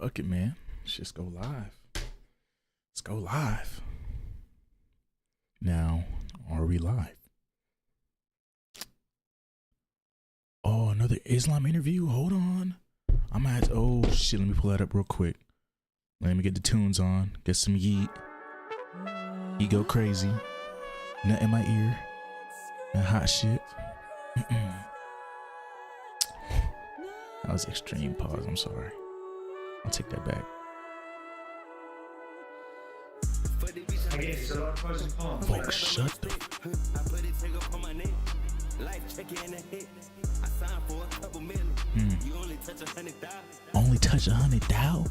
Fuck it, man. Let's just go live. Let's go live. Now, are we live? Oh, another Islam interview? Hold on. I'm at, oh shit, let me pull that up real quick. Let me get the tunes on. Get some yeet. Yeet go crazy. Nut in my ear. That hot shit. That was extreme pause, I'm sorry. I'll take that back. Volk, shut the Only touch 100,000?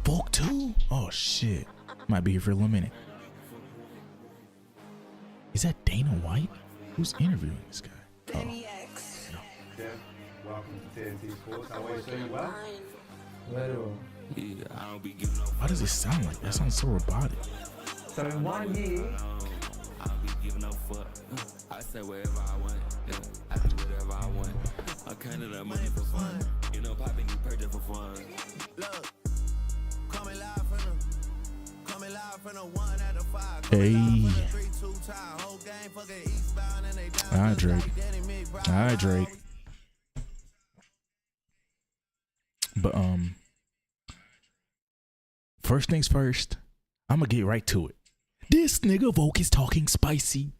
Volk too? Oh shit. Might be here for a little minute. Is that Dana White? Who's interviewing this guy? Oh. Yeah, welcome to TNT Sports. How are you doing? Well? Why does it sound like that? It sounds so robotic. So in 1 year, I'll be giving no fuck. I say wherever I want. Yeah, I do whatever I want. I counted up money for fun. You know, popping you purchase for fun. Look, coming live from the 1 out of 5. Hey. Alright, Drake. Alright, Drake. But first things first, I'm gonna get right to it. This nigga Volk is talking spicy.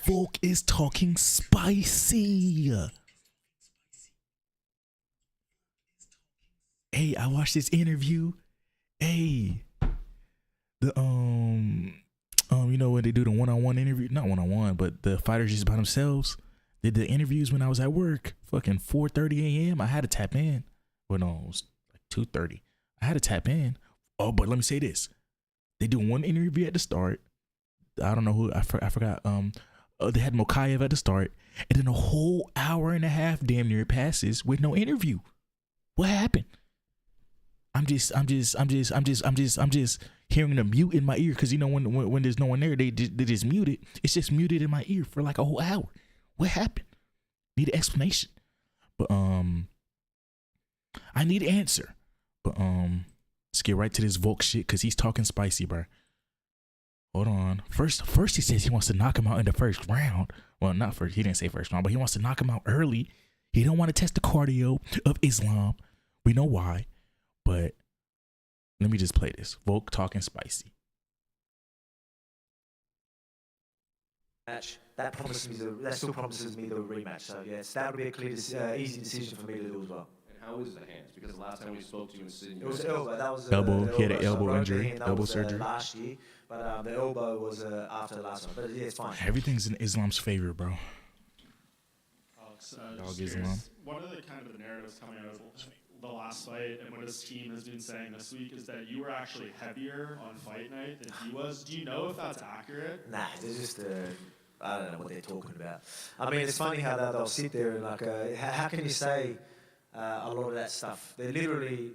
Volk is talking spicy. Hey, I watched this interview. Hey, the you know when they do the one-on-one interview, not one-on-one, but the fighters just by themselves did the interviews when I was at work. Fucking 4:30 a.m. I had to tap in. Well, no, it was like 2:30. I had to tap in. Oh, but let me say this. They do one interview at the start. I don't know who, I forgot. They had Mokayev at the start. And then a whole hour and a half damn near passes with no interview. What happened? I'm just hearing the mute in my ear. Cause you know, when there's no one there, they just mute it. It's just muted in my ear for like a whole hour. What happened? Need an explanation. But, I need an answer. But, let's get right to this Volk shit, cause he's talking spicy, bro. Hold on. First he says he wants to knock him out in the first round. Well, not first. He didn't say first round, but he wants to knock him out early. He don't want to test the cardio of Islam. We know why. But let me just play this. Volk talking spicy. Match. That still promises me the rematch. So yes, that would be a clear, easy decision for me to do as well. How is the hands? Because the last time we spoke to you in Sydney, It was elbow. That was Elbow. He had an elbow So injury, that elbow was, surgery. last year, but the elbow was after the last one. But yeah, it's fine. Everything's in Islam's favor, bro. Alex, Dog just Islam. curious, one of the kind of the narratives coming out of the last fight and what his team has been saying this week is that you were actually heavier on fight night than he was. Do you know if that's accurate? Nah, they're just I don't know what they're talking about. I mean, it's funny how they'll sit there and like, how can you say a lot of that stuff? They're literally,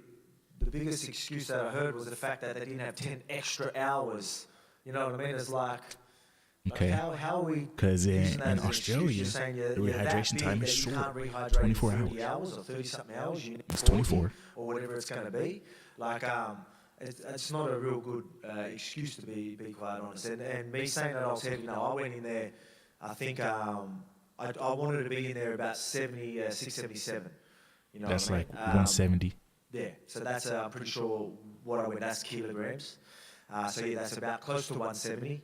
the biggest excuse that I heard was the fact that they didn't have 10 extra hours. You know what I mean? It's like, Okay. how are we? Because using that in as an excuse? Australia, You're saying the you're that rehydration big time that is you short. can't rehydrate 24 in 30 hours. hours or 30-something hours. You need It's 40 24. or whatever it's going to be. Like, it's not a real good excuse to be quite honest. And me saying that I was heavy, no, I went in there. I think I wanted to be in there about 76, 77. You know That's what I mean? like 170. Yeah, so that's I'm pretty sure what I went. That's kilograms. So yeah, that's about close to 170.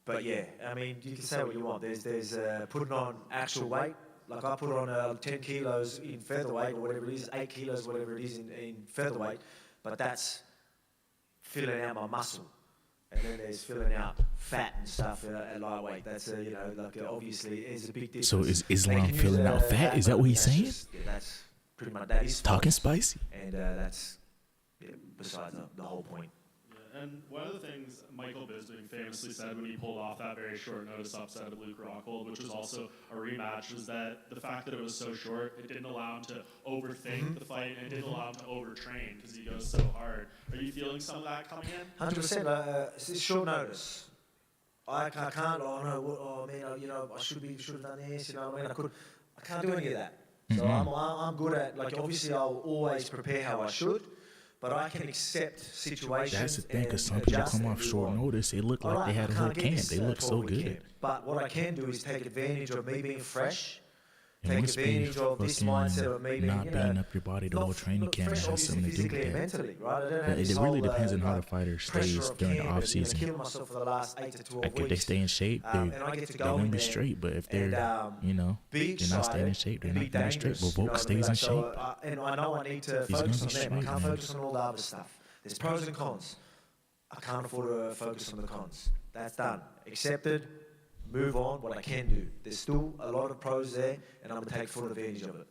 But yeah, I mean, you can say what you want. There's putting on actual weight. Like I put on 10 kilos in featherweight or whatever it is, 8 kilos, whatever it is in featherweight. But that's filling out my muscle. And then there's filling out fat and stuff at lightweight. That's like obviously is a big difference. So is They Islam can use, filling out fat? Is that but what he's that's saying? just- yeah, that's pretty much that is Talking false. spicy. And that's besides the whole point. Yeah, and one of the things Michael Bisping famously said when he pulled off that very short notice upset of Luke Rockhold, which was also a rematch, was that the fact that it was so short, it didn't allow him to overthink the fight, and it didn't allow him to overtrain because he goes so hard. Are you feeling some of that coming in? 100%. It's short notice. I can't. Oh no. I mean, I should have done this. You know what I mean? I can't do any of that. So I'm good at, like, obviously I'll always prepare how I should, but I can accept situations. That's the thing, because some and people adjust come and off move short on. notice. It looked like Alright, they had I a whole can't get camp. this, They look so 12-week good. camp. But what I can do is take advantage of me being fresh, And take once being advantage of this fucking mindset of me being, not beating up your body the whole training camp fresh, has something to do physically with and that. mentally, right? I don't But have this it really whole, depends on how the like, fighter pressure stays of during the camp off and, season. killing myself for the last 8 to 12 Like if weeks. they stay in shape, And I get to they're go gonna in be there straight. But if they're, and, they're not staying in shape, they're not gonna be straight. But Volk stays in shape. And I know I need to He's focus gonna on be them. I straight, can't man. focus on all the other stuff. There's pros and cons. I can't afford to focus on the cons. That's done. Accepted. Move on. What I can do. There's still a lot of pros there, and I'm gonna take full advantage of it.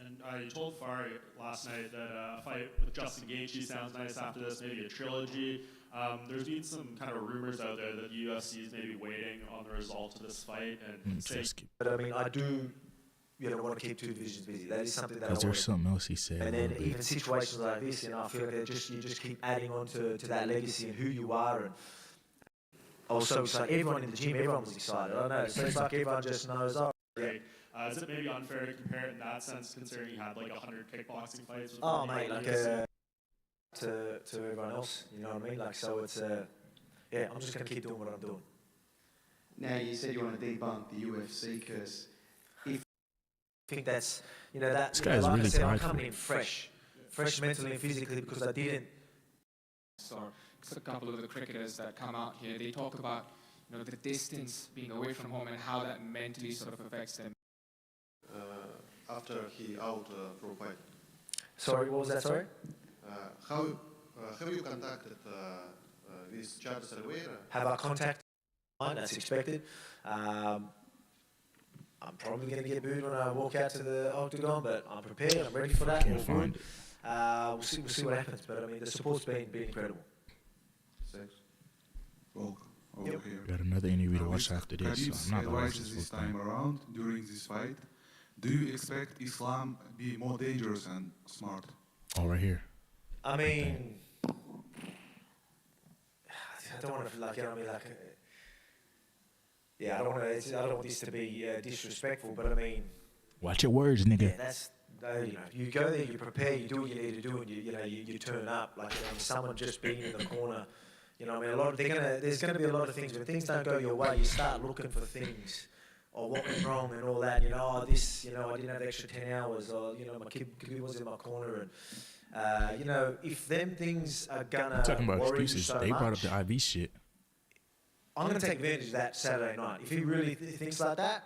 And I told Fari last night that a fight with Justin Gaethje sounds nice after this, maybe a trilogy. There's been some kind of rumors out there that the UFC is maybe waiting on the result of this fight and saying, But I mean, I do, want to keep two divisions busy. That is something that I Because want there's to. something else he said. And a then little bit. even situations like this, I feel like you just keep adding on to that legacy and who you are. And also, it's like everyone in the gym, everyone was excited. I don't know. So it's like everyone just knows, oh, great. Is it maybe unfair to compare it in that sense, considering you had like 100 kickboxing fights? With oh the mate, like UFC? to everyone else, you know what I mean? Like, so it's I'm just gonna keep doing what I'm doing. Now, you said you want to debunk the UFC curse. I think that's that. This guy's like I really said, I'm prideful. coming in fresh mentally and physically because I didn't. Or a couple of the cricketers that come out here, they talk about the distance, being away from home, and how that mentally sort of affects them. After he out from fight, Sorry, what was that? Sorry. how have you contacted with Charles Oliveira? Have I contacted? That's expected. I'm probably going to get booed when I walk out to the octagon, but I'm prepared. I'm ready for that. Can't All find good. it. We'll see what happens. But I mean, the support's been incredible. Thanks. Volk, over Yep. here. Got another interview to watch after this. So Khabib's I'm not gonna watch advices this this full time thing. around during this fight. Do you expect Islam be more dangerous and smart? Oh, right here. I mean, I don't want to feel like, I don't want this to be disrespectful, but I mean, Watch your words, nigga. yeah, that's you go there, you prepare, you do what you need to do, and you turn up. Like someone just being in the corner, I mean, there's gonna be a lot of things. When things don't go your way, you start looking for things. Or what went wrong and all that, I didn't have the extra 10 hours, or, my kid was in my corner, and, if them things are gonna I'm talking about worry you excuses. so They brought up much, the IV shit. I'm gonna take advantage of that Saturday night. If he really thinks like that,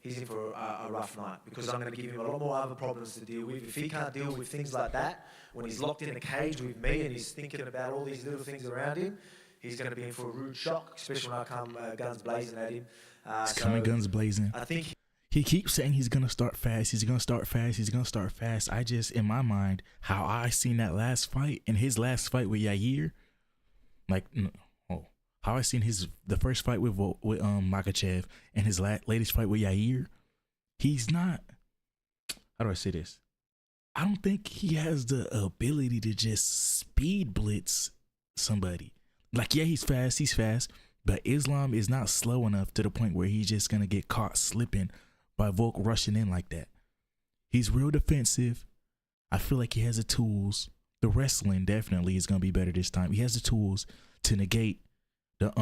he's in for a rough night, because I'm gonna give him a lot more other problems to deal with. If he can't deal with things like that, when he's locked in a cage with me and he's thinking about all these little things around him, he's gonna be in for a rude shock, especially when I come guns blazing at him. He's coming guns blazing. I think He keeps saying he's gonna start fast. He's gonna start fast. He's gonna start fast. I just, in my mind, how I seen that last fight and his last fight with Yair, how I seen the first fight with Makachev and his latest fight with Yair. He's not. How do I say this? I don't think he has the ability to just speed blitz somebody. Like, yeah, he's fast, but Islam is not slow enough to the point where he's just gonna get caught slipping by Volk rushing in like that. He's real defensive. I feel like he has the tools. The wrestling definitely is gonna be better this time. He has the tools to negate the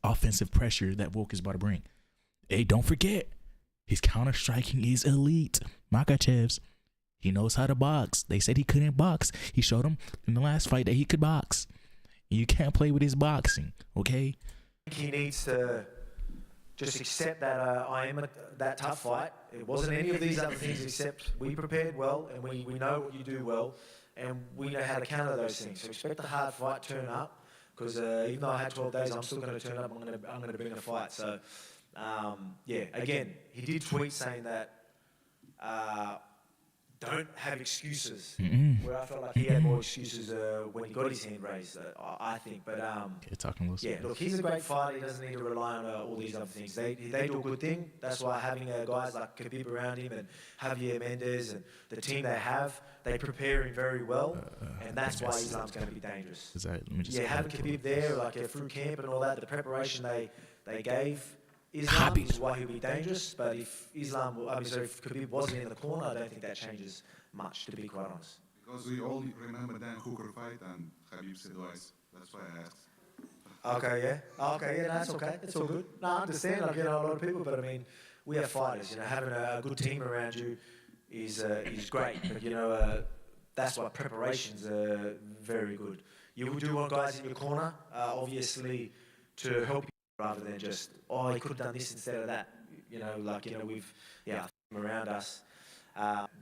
offensive pressure that Volk is about to bring. Hey, don't forget, his counter striking is elite. Makachev's. He knows how to box. They said he couldn't box. He showed him in the last fight that he could box. You can't play with his boxing, okay? he needs to just accept that I am that tough fight. It wasn't any of these other things except we prepared well and we know what you do well and we know how to counter those things. So expect a hard fight, turn up, because even though I had 12 days, I'm still going to turn up. I'm going to bring a fight. So again, he did tweet saying that don't have excuses. Where I felt like he had more excuses when he got his hand raised, I think. But look, he's a great fighter. He doesn't need to rely on all these other things. They do a good thing. That's why having guys like Khabib around him and Javier Mendez and the team they have, they prepare him very well, and that's why Islam's going to be dangerous. Having Khabib there, through camp and all that, the preparation they gave Islam is why he'll be dangerous, but if if Khabib wasn't in the corner, I don't think that changes much, to be quite honest. Because we all remember Dan Hooker fight and Khabib said twice. That's why I asked. Okay, yeah, that's okay. It's all good. No, I understand, like, a lot of people, but I mean, we have fighters, having a good team around you is great, but, that's why preparations are very good. You do want guys in your corner, obviously, to help you rather than just, he could have done this instead of that. We've, around us,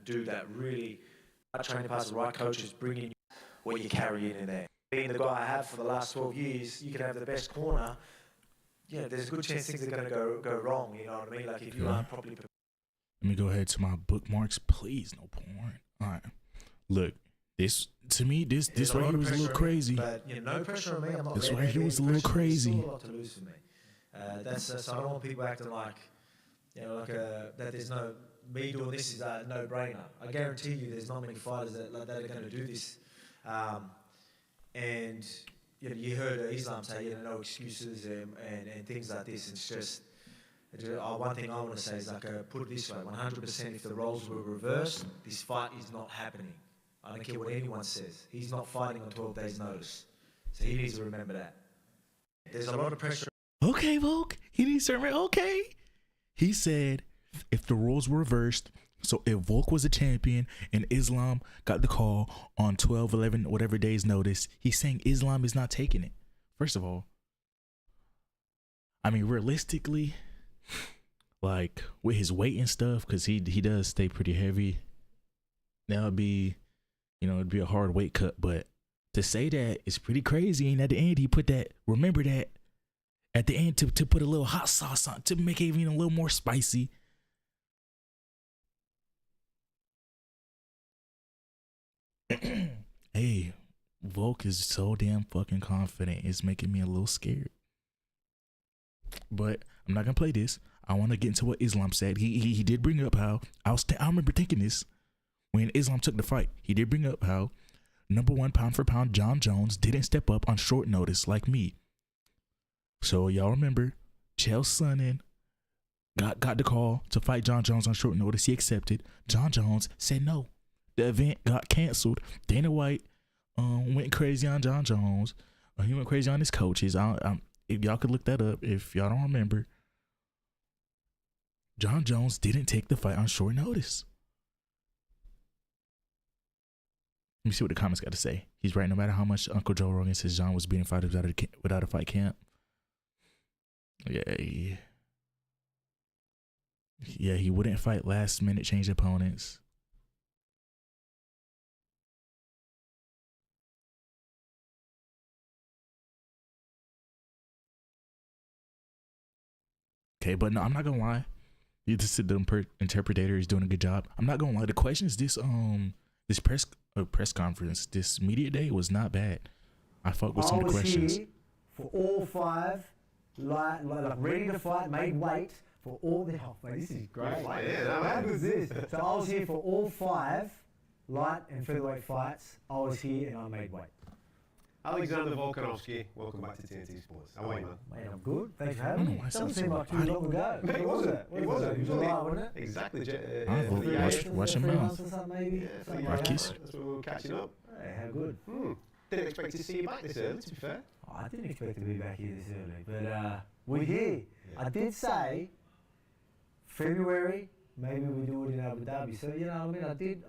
do that really, training partners, the right coaches, bring in what you carry in there. Being the guy I have for the last 12 years, you can have the best corner. There's a good chance things are going to go wrong. You know what I mean? Like if you aren't properly prepared. Let me go ahead to my bookmarks, please. No porn. All right. Look, this right here was a little crazy. But no pressure on me. I'm not. This right here was a little crazy. Still a lot to lose for me. So I don't want people acting like, that there's no me doing this is a no-brainer. I guarantee you, there's not many fighters that are going to do this. And you heard Islam say, no excuses and things like this. It's just one thing I want to say is put it this way: 100%. If the roles were reversed, this fight is not happening. I don't care what anyone says. He's not fighting on 12 days' notice, so he needs to remember that. There's a lot of pressure. Okay, Volk. He needs to remember. Okay, he said if the roles were reversed. So if Volk was a champion and Islam got the call on 12, 11, whatever days notice, he's saying Islam is not taking it. First of all, I mean, realistically, like with his weight and stuff, because he does stay pretty heavy, that would be, it'd be a hard weight cut. But to say that is pretty crazy. And at the end, he put that, remember that, at the end to put a little hot sauce on, to make it even a little more spicy. Hey, Volk is so damn fucking confident. It's making me a little scared. But I'm not gonna play this. I want to get into what Islam said. He did bring up how I remember thinking this when Islam took the fight. He did bring up how #1 pound for pound John Jones didn't step up on short notice like me. So y'all remember, Chael Sonnen got the call to fight John Jones on short notice. He accepted. John Jones said no. The event got canceled. Dana White went crazy on John Jones. He went crazy on his coaches. If y'all could look that up, if y'all don't remember, John Jones didn't take the fight on short notice. Let me see what the comments got to say. He's right. No matter how much Uncle Joe Rogan says John was beating fighters without a fight camp. Yeah, he wouldn't fight last minute, change opponents. Okay, but no, I'm not gonna lie. You just said the interpreter is doing a good job. I'm not gonna lie. The questions this press conference, this media day was not bad. I fucked with some of the questions. Here for all 5, like ready to fight, made weight for all the. Oh, mate, this is great. How good is this? So I was here for all 5 light and featherweight fights. I was here and I made weight. Alexander Volkanovski, welcome back to TNT Sports. How are you, man? Mate, I'm good. Thanks for having me. Doesn't seem like too long ago. Mate, it wasn't. It wasn't. July, wasn't it? Exactly. Watch your mouth. Maybe. That's when we were catching up. Hey, how good. Didn't expect to see you back this early, to be fair. Oh, I didn't expect to be back here this early, but we're here. Yeah. I did say February, maybe we do it in Abu Dhabi. So you know what I mean.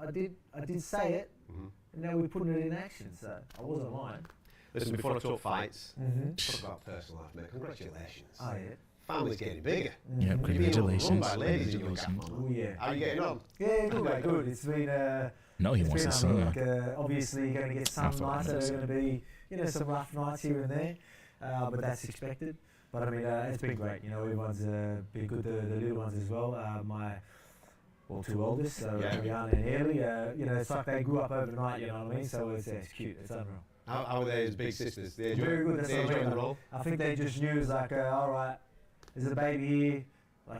I did say it, and now we're putting it in action. So I wasn't lying. Listen, before I talk fights, talk about personal life, mate. Congratulations. Oh, yeah. Family's getting bigger. Yeah, congratulations. Run by ladies in your cat, man. Oh, yeah. How are you getting on? Yeah, good, mate, good. It's been... no, he wants a son. Obviously, you're going to get some nights that are going to be, some rough nights here and there, but that's expected. But, I mean, it's been great. Everyone's been good, the little ones as well. My... Well, 2 oldest, so Rihanna and Ellie, it's like they grew up overnight, you know what I mean? So it's cute, it's unreal. How are they as big sisters? They very good. They enjoying the role? I think they just knew, it's like, all right, there's a baby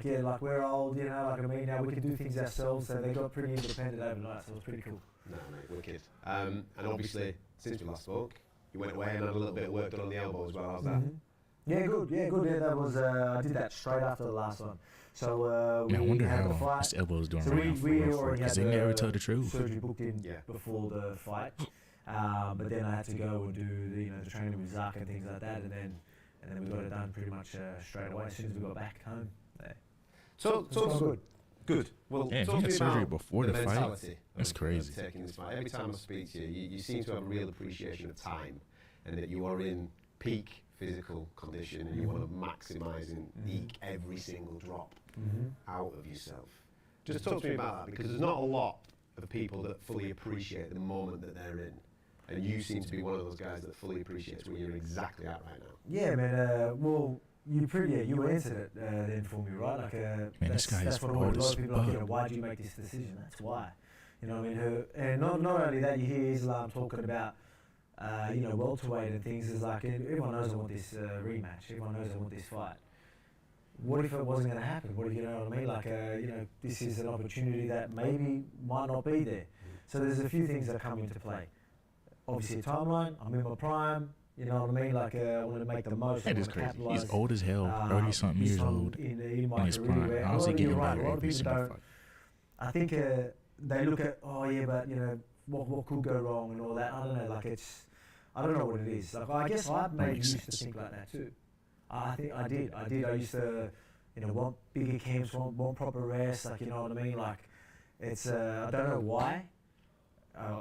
here, like we're old, now we can do things ourselves, so they got pretty independent overnight, so it was pretty cool. No, mate, wicked. And obviously, since we last spoke, you went away and had a little bit of work done on the elbow as well. How's that? Yeah, good. Yeah, good. Yeah, that was I did that straight after the last one. So I we wonder had how the fight. his elbow's doing So right now. we already had Because they never tell the truth. surgery booked in before the fight. But then I had to go and do the training with Zach and things like that, and then we got it done pretty much straight away as soon as we got back home. Yeah. So good. Good. Well, Yeah, talk he to had me surgery about before the fight. mentality That's of crazy. taking this fight. Every time I speak to you, you seem to have a real appreciation of time, and that you are in peak physical condition, and you want to maximise and eke every single drop out of yourself. Just talk to me about that, because there's not a lot of people that fully appreciate the moment that they're in, and you seem to be one of those guys that fully appreciates where you're exactly at right now. Yeah, man. Well, you answered it then for me, right? Like, this guy is that's what a bold lot as of people are like, fuck. why did you make this decision? That's why. You know what I mean? And not only that, you hear Islam talking about, welterweight and things. Is like, everyone knows I want this rematch. Everyone knows I want this fight. What if it wasn't going to happen? What if, you know what I mean? Like, this is an opportunity that maybe might not be there. So there's a few things that come into play. Obviously, a timeline. I'm in my prime. You know what I mean? Like, I want to make the most. That is crazy. He's old as hell. 30-something years old. In my his career, prime. where How's he you're getting right, better a lot of every people single don't. fight? I think they look at, but what could go wrong and all that. I don't know. Like, I don't know what it is. Like, I guess I maybe used to think like that too. I think I did. I used to, want bigger camps, want proper rest. Like, you know what I mean? Like, it's I don't know why.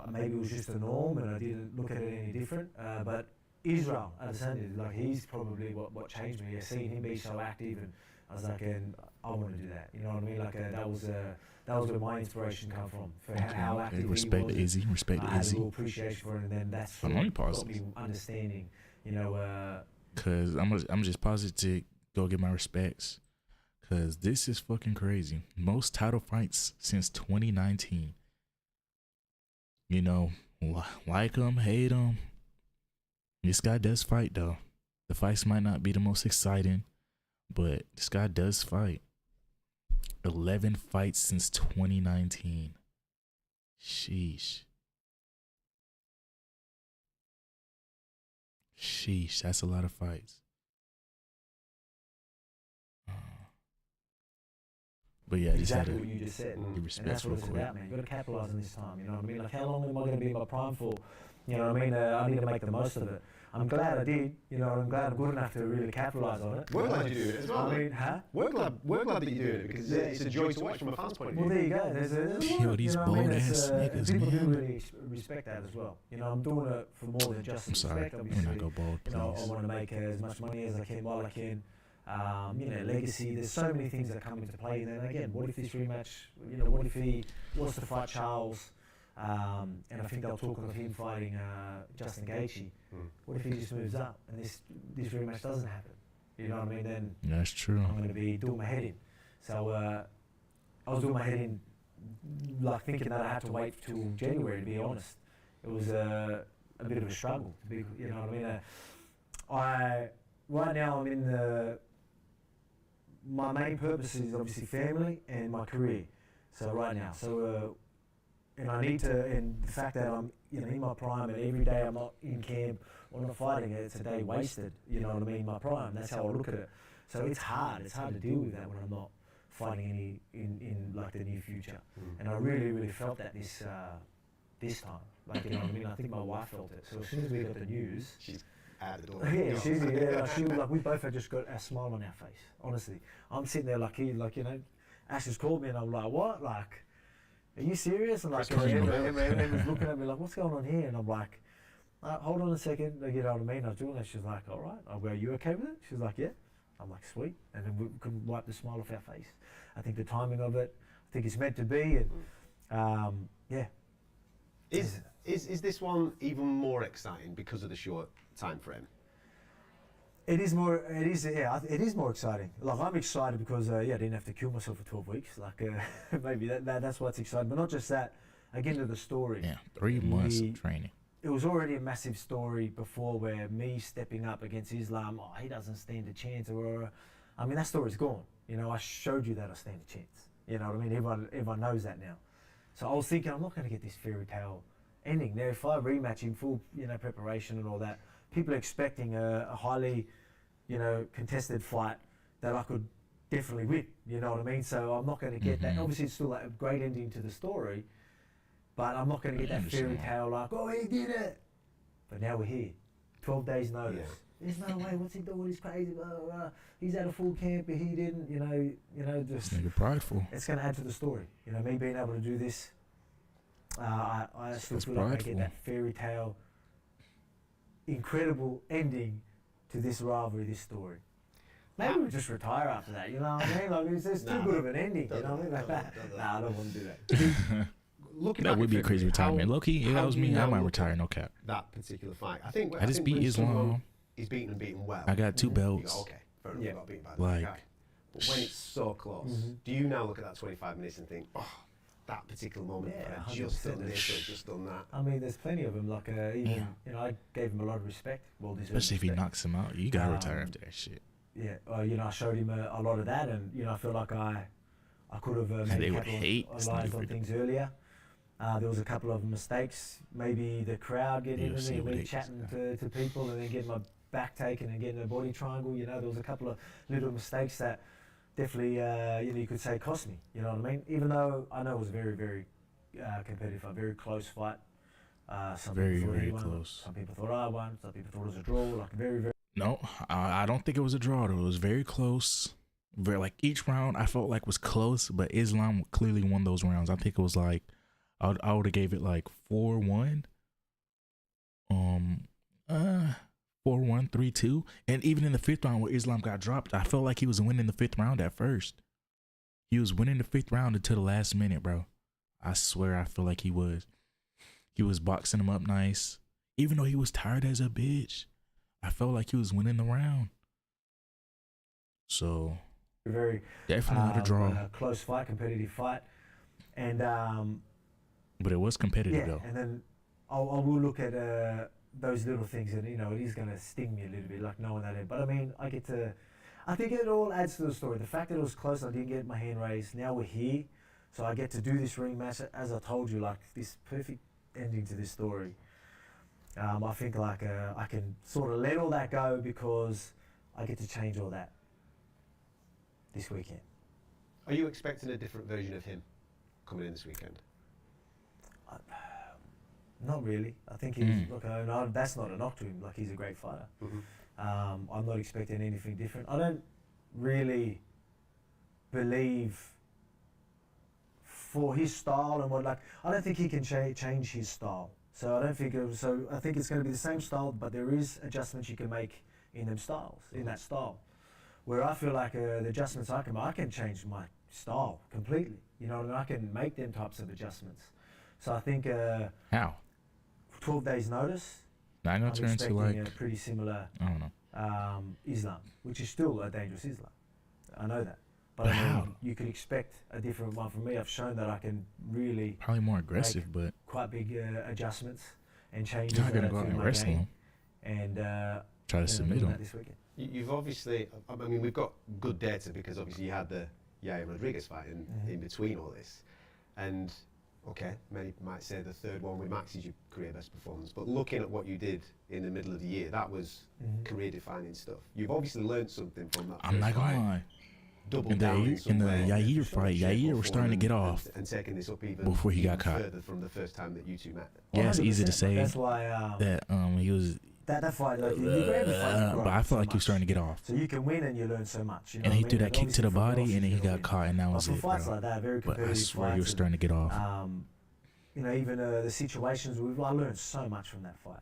Maybe it was just a norm, and I didn't look at it any different. But Israel Adesanya, like, he's probably what changed me. Seeing him be so active, and I was like, and I want to do that. You know what I mean? Like, that was where my inspiration come from. For how active he was. Respect the Izzy. Respect the I had a Izzy. real appreciation for it, and then that's I'm only got positive. me understanding. Cause I'm just positive to go get my respects. Cause this is fucking crazy. Most title fights since 2019. Like him, hate him. This guy does fight though. The fights might not be the most exciting, but this guy does fight. 11 fights since 2019. Sheesh, that's a lot of fights. But yeah, exactly what you just said. Give And respect that's what real it's quick. about, man. You got to capitalize on this time. You know what I mean? Like, how long am I going to be in my prime for? You know what I mean? I need to make the most of it. I'm glad I did. I'm glad I'm good enough to really capitalize on it. We're glad you do it as well. I mean, huh? We're glad that you do it, because it's a joy to watch from a fan's point of view. Well, there you go. There's a Yo, these what I mean? bold ass niggas, people do man. really respect that as well. I'm doing it for more than just I'm sorry. respect. Let me Obviously, not go bald, I please. want to make as much money as I can while I can. Legacy. There's so many things that come into play. And then again, what if this rematch? What if he wants to fight Charles? And I think they'll talk of him fighting Justin Gaethje. What if he just moves up and this rematch doesn't happen? You know what I mean? Then That's true. I'm going to be doing my head in. So I was doing my head in, like, thinking that I had to wait till January. To be honest, it was a bit of a struggle. To be, you know what I mean? Right now I'm in my main purpose is obviously family and my career. So right now, and I need to, and the fact that I'm in my prime, and every day I'm not in camp or not fighting, it's a day wasted. You know what I mean? My prime. That's how I look at it. So it's hard. It's hard to deal with that when I'm not fighting any in like the near future. And I really, really felt that this time. Like, you know what I mean? I think my wife felt it. So as soon as we got the news, She's out the door. yeah, she was like, we both had just got a smile on our face. Honestly, I'm sitting there like, Ash just called me, and I'm like, what? Like, are you serious? And like, Emma's looking at me like, what's going on here? And I'm like, hold on a second. You know what I mean? I was doing that. She's like, all right. I go, are you okay with it? She's like, yeah. I'm like, sweet. And then we can wipe the smile off our face. I think the timing of it, I think it's meant to be. And yeah. Is this one even more exciting because of the short time frame? It is more exciting. Like, I'm excited because I didn't have to kill myself for 12 weeks. Like, maybe that's what's exciting. But not just that. Again, to the story. Yeah, 3 months of training. It was already a massive story before, where me stepping up against Islam, he doesn't stand a chance. I mean, that story's gone. I showed you that I stand a chance. You know what I mean? Everyone knows that now. So I was thinking, I'm not going to get this fairy tale ending. Now, if I rematch in full, preparation and all that, people are expecting a highly contested fight that I could definitely win. You know what I mean? So I'm not going to get that. Obviously, it's still like a great ending to the story, but I'm not going to get that fairy tale like, oh, he did it. But now we're here, 12 days notice. Yeah. There's no way. What's he doing? He's crazy. Blah, blah, blah. He's at a full camp, but he didn't. Just Nigga prideful. It's going to add to the story. Me being able to do this. I still feel like I get that fairy tale, incredible ending to this rivalry, this story. Maybe we'll just retire after that, you know what I mean? Like, it's just too good of an ending, you know what I mean? Like that. Nah, I don't want to do that. That would be a crazy retirement. Low-key, if that was me, I might retire, no cap. That particular fight. I just beat Islam. He's beaten and beaten well. I got 2 belts. Okay, fair enough, you got beaten by the guy. But when it's so close, do you now look at that 25 minutes and think, oh, that particular moment, I just done this or just done that? I mean, there's plenty of them. Like, even, I gave him a lot of respect. Well, especially if he knocks him out, you gotta retire after that shit. Yeah, I showed him a lot of that, and I feel like I could have maybe capitalized on things earlier. There was a couple of mistakes. Maybe the crowd getting in me chatting to people, and then getting my back taken and getting a body triangle. There was a couple of little mistakes that definitely you could say cost me. You know what I mean? Even though I know it was a very, very competitive, a very close fight. Some very, people thought very he won. close. Some people thought I won. Some people thought it was a draw. Like very, very. No, I don't think it was a draw. Though. It was very close. Like each round, I felt like was close, but Islam clearly won those rounds. I think it was like I would have gave it like 4-1. 4-1, 3-2, and even in the 5th round where Islam got dropped, I felt like he was winning the 5th round at first. He was winning the 5th round until the last minute, bro. I swear, I feel like he was. He was boxing him up nice, even though he was tired as a bitch. I felt like he was winning the round. So, very definitely not a draw. Close fight, competitive fight, and but it was competitive though. And then I will look at those little things, and it is going to sting me a little bit, like knowing that. But I mean, I think it all adds to the story. The fact that it was close, I didn't get my hand raised. Now we're here, so I get to do this rematch. As I told you, like this perfect ending to this story. I think like I can sort of let all that go because I get to change all that this weekend. Are you expecting a different version of him coming in this weekend? Not really. I think he's no, that's not a knock to him. Like he's a great fighter. I'm not expecting anything different. I don't really believe for his style and what I don't think he can change his style. So I don't think I think it's going to be the same style, but there is adjustments you can make in them styles, in that style. Where I feel like the adjustments I can change my style completely. You know what I mean? I can make them types of adjustments. So I think how 12 days notice. Now I'm gonna turn into like a pretty similar. I don't know. Islam, which is still a dangerous Islam. I know that. But I mean, you could expect a different one from me. I've shown that I can really probably more aggressive, but quite big adjustments and changes. You're not gonna go out and wrestle him and try to submit him this weekend. You've obviously, I mean, we've got good data because obviously you had the Yair Rodriguez fight in between all this, and okay, many might say the third one with Max is your career best performance, but looking at what you did in the middle of the year, that was career-defining stuff. You've obviously learned something from that. I'm not gonna lie. In the Yair fight, Yair was starting to get off and taking this up even before he got caught. Further from the first time that you two met. Yeah, it's easy to say that's why, that he was. That fight, like, but I feel like he was starting to get off. So you can win and you learn so much. You know and he threw that kick to the body, and then he got caught, and that was it, fights like that, very but I swear he was starting to get off. Even the situations I learned so much from that fight.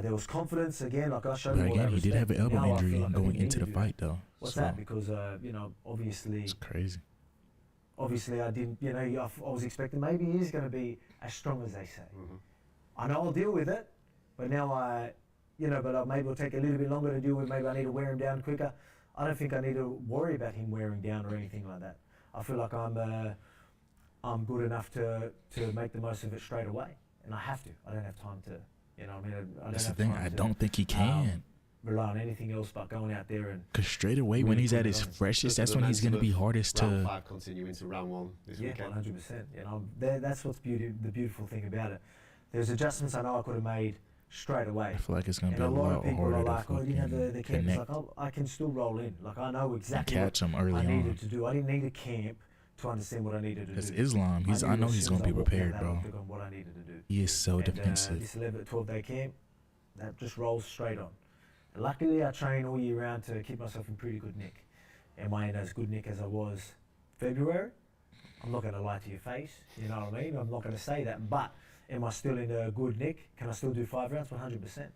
There was confidence again, like I showed you. But again, he did have an elbow injury going into the fight, though. What's that? Because obviously. It's crazy. Obviously, I didn't. I was expecting maybe he's going to be as strong as they say. I know I'll deal with it, but now maybe it'll take a little bit longer to deal with. Maybe I need to wear him down quicker. I don't think I need to worry about him wearing down or anything like that. I feel like I'm good enough to make the most of it straight away, and I have to. I don't have time to. That's the thing. I don't think he can rely on anything else but going out there and. Because straight away, when he's at his freshest, that's when he's going to be hardest to. Round 5 continue into round 1 this weekend. 100%. That's what's the beautiful thing about it. There's adjustments I know I could have made straight away. I feel like it's gonna And be a lot of lot people harder are to like, oh, you didn't have the camp. It's connect like, oh, I can still roll in. Like, I know and exactly catch them early what I needed on. to do. I didn't need a camp to understand what I needed to It's do. Islam. I know he's gonna be prepared, bro. What I needed to do. He is so And, defensive. this 12-day camp, that just rolls straight on. And luckily, I train all year round to keep myself in pretty good nick. Am I in as good nick as I was February? I'm not going to lie to your face, you know what I mean? I'm not going to say that. But am I still in a good nick? Can I still do 5 rounds? 100%.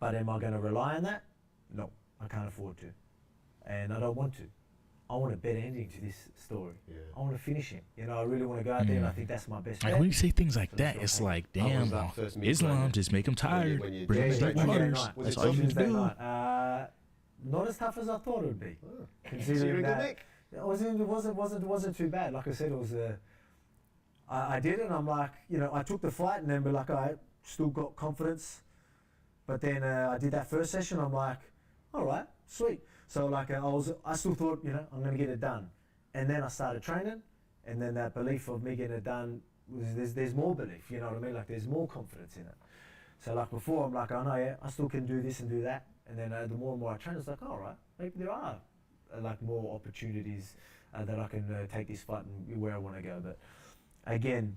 But am I going to rely on that? No, I can't afford to. And I don't want to. I want a better ending to this story. Yeah. I want to finish him. You know, I really want to go out there, and I think that's my best Like bet. when you say things like So that, let's it's go. like, How was damn, that first meet Islam plan? just make him tired. when you Bring him did straight it? Wednesday waters. night. That's Was all it you Tuesday do. night. Not as tough as I thought it would be. Oh. So Considering you're in good that nick. it wasn't too bad. Like I said, it was I did it, and I'm like, you know, I took the fight, and then be like, I still got confidence. But then I did that first session. I'm like, all right, sweet. So like I still thought, you know, I'm gonna get it done. And then I started training, and then that belief of me getting it done was there's more belief. You know what I mean? Like there's more confidence in it. So like before, I'm like, oh no, yeah, I still can do this and do that. And then the more and more I train, it's like, all right, maybe there are like more opportunities that I can take this fight and where I want to go. But again,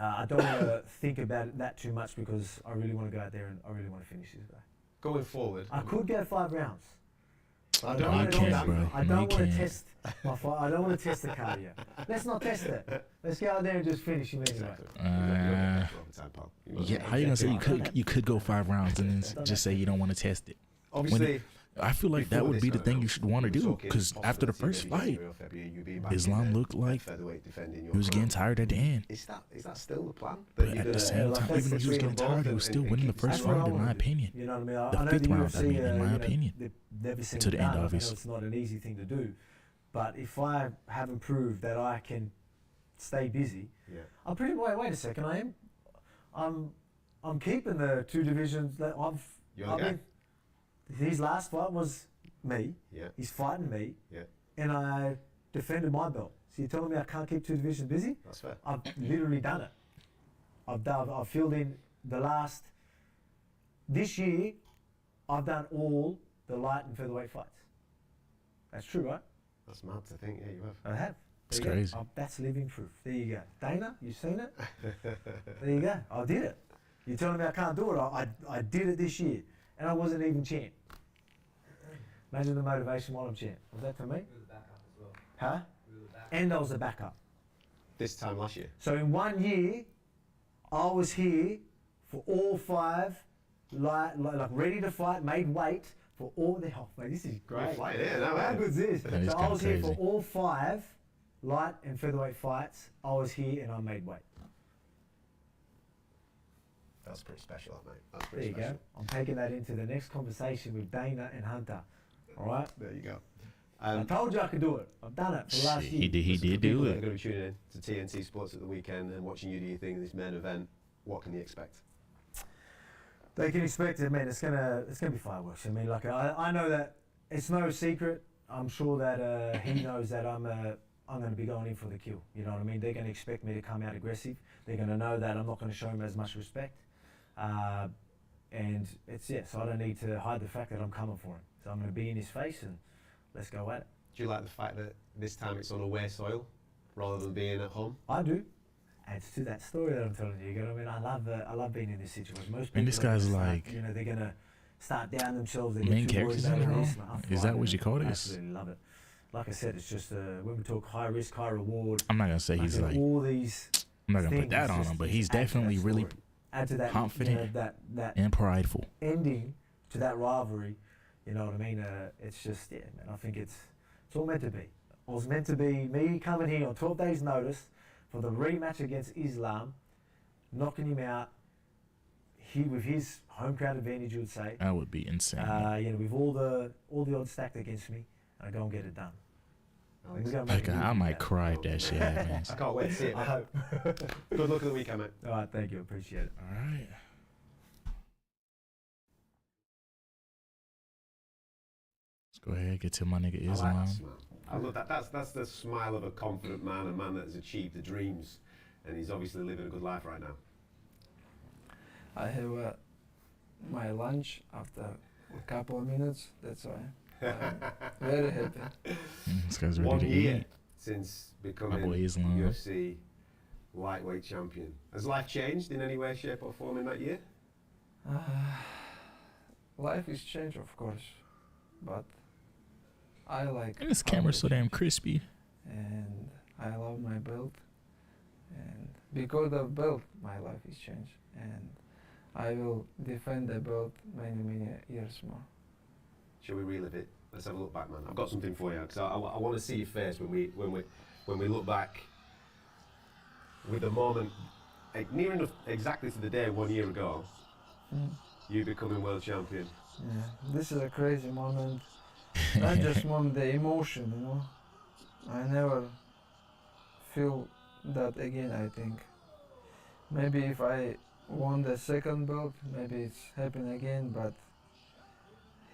I don't want to think about that too much because I really want to go out there and I really want to finish this guy. Going forward, I could go 5 rounds. I No, don't you want to can't, bro. I No, don't you want to can't. test my fight. I don't want to test the cardio. Let's not test it. Let's go out there and just finish him anyway. Yeah, how you gonna say you could go 5 rounds and then just say you don't want to test it? Obviously, I feel like that would be the thing you should want to do because after the first fight, Islam looked like he was getting tired at the end. Is that still the plan? But at the same time, even though he was getting tired, he was still winning the first round, in my opinion. You know what I mean? The I know fifth the round, UFC, I mean, in my you know, opinion. they've never seen To it the done. end, I know obviously. it's not an easy thing to do, but if I haven't proved that I can stay busy, I'm pretty. Wait a second. I'm keeping the 2 divisions that I've been. His last fight was me. Yeah. He's fighting me. Yeah. And I defended my belt. So you're telling me I can't keep 2 divisions busy? That's fair. I've literally done it. I've filled in this year, I've done all the light and featherweight fights. That's true, right? That's mad to think. Yeah, you have. I have. It's There you crazy. go. That's living proof. There you go. Dana, you seen it? There you go. I did it. You're telling me I can't do it? I did it this year. And I wasn't even champ. Imagine the motivation while I'm champ. Was that for me? Huh? And I was the backup. This time last year. So in 1 year, I was here for all 5, like ready to fight, made weight for all the health. Mate, this is great. Flying in, no, How man. good is this? That is So I kinda was here for crazy. all 5 light and featherweight fights. I was here and I made weight. That's pretty special, mate. That's There pretty you special. go. I'm taking that into the next conversation with Dana and Hunter. All right? There you go. I told you I could do it. I've done it for the last year. He did People do that are it. going to be tuning in to TNT Sports at the weekend and watching you do your thing in this main event. What can they expect? They can expect it, man. It's gonna be fireworks. I mean, like I know that it's no secret. I'm sure that he knows that I'm going to be going in for the kill. You know what I mean? They're going to expect me to come out aggressive. They're going to know that I'm not going to show him as much respect. And so I don't need to hide the fact that I'm coming for him. So I'm going to be in his face and let's go at it. Do you like the fact that this time it's on away soil rather than being at home? I do. Adds to that story that I'm telling you. You know what I mean? I love being in this situation. Most people And this are guy's gonna start, like you know, they're going to start down themselves. They main get too worried characters in about the all this. film? I'm Is that fine what with you it. call I this? absolutely love it. Like I said, it's just when we talk high risk, high reward. I'm not gonna say he's like. all these. I'm not gonna put things that on just- him, but just he's add to that definitely really story. Add to that, confident you know, that and prideful. ending to that rivalry. You know what I mean? It's just man. I think it's all meant to be. It was meant to be me coming here on 12 days' notice for the rematch against Islam, knocking him out. With his home crowd advantage, you would say. That would be insane. You know, with all the odds stacked against me, and I go and get it done. We're gonna make Like, a movie I might about it. cry if that shit happens. I can't wait to see it. I hope. Good luck at the weekend, mate. All right, thank you. Appreciate it. All right. Let's go ahead, get to my nigga I like Islam. that smile. I love that. That's the smile of a confident man, a man that has achieved the dreams, and he's obviously living a good life right now. I have my lunch after a couple of minutes. That's why I'm very happy. This guy's ready 1 to year eat. since My becoming boy Islam. UFC lightweight champion. Has life changed in any way, shape or form in that year? Life is changed, of course, but I like. And this how camera's it so damn changed. crispy. And I love my belt, and because of belt, my life is changed, and I will defend the belt many years more. Shall we relive it? Let's have a look back, man. I've got something for you because I want to see your face when we look back with the moment, near enough exactly to the day 1 year ago, you becoming world champion. Yeah, this is a crazy moment. Not just moment, the emotion, you know. I never feel that again, I think. Maybe if I won the second belt, maybe it's happen again, but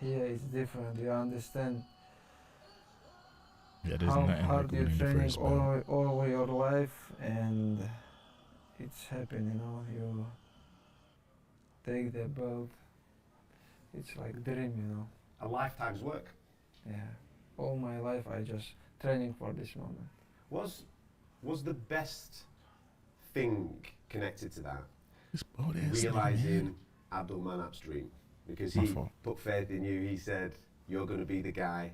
here it's different. You understand Yeah, there's how nothing like hard you're winning the training first belt. all your life, and it's happened, you know. You take the belt, it's like dream, you know. A lifetime's work. Yeah, all my life I just training for this moment. Was the best thing connected to that bold ass nigga, realizing man. Abdul Manap's dream? Because My he fault. put faith in you. He said you're going to be the guy,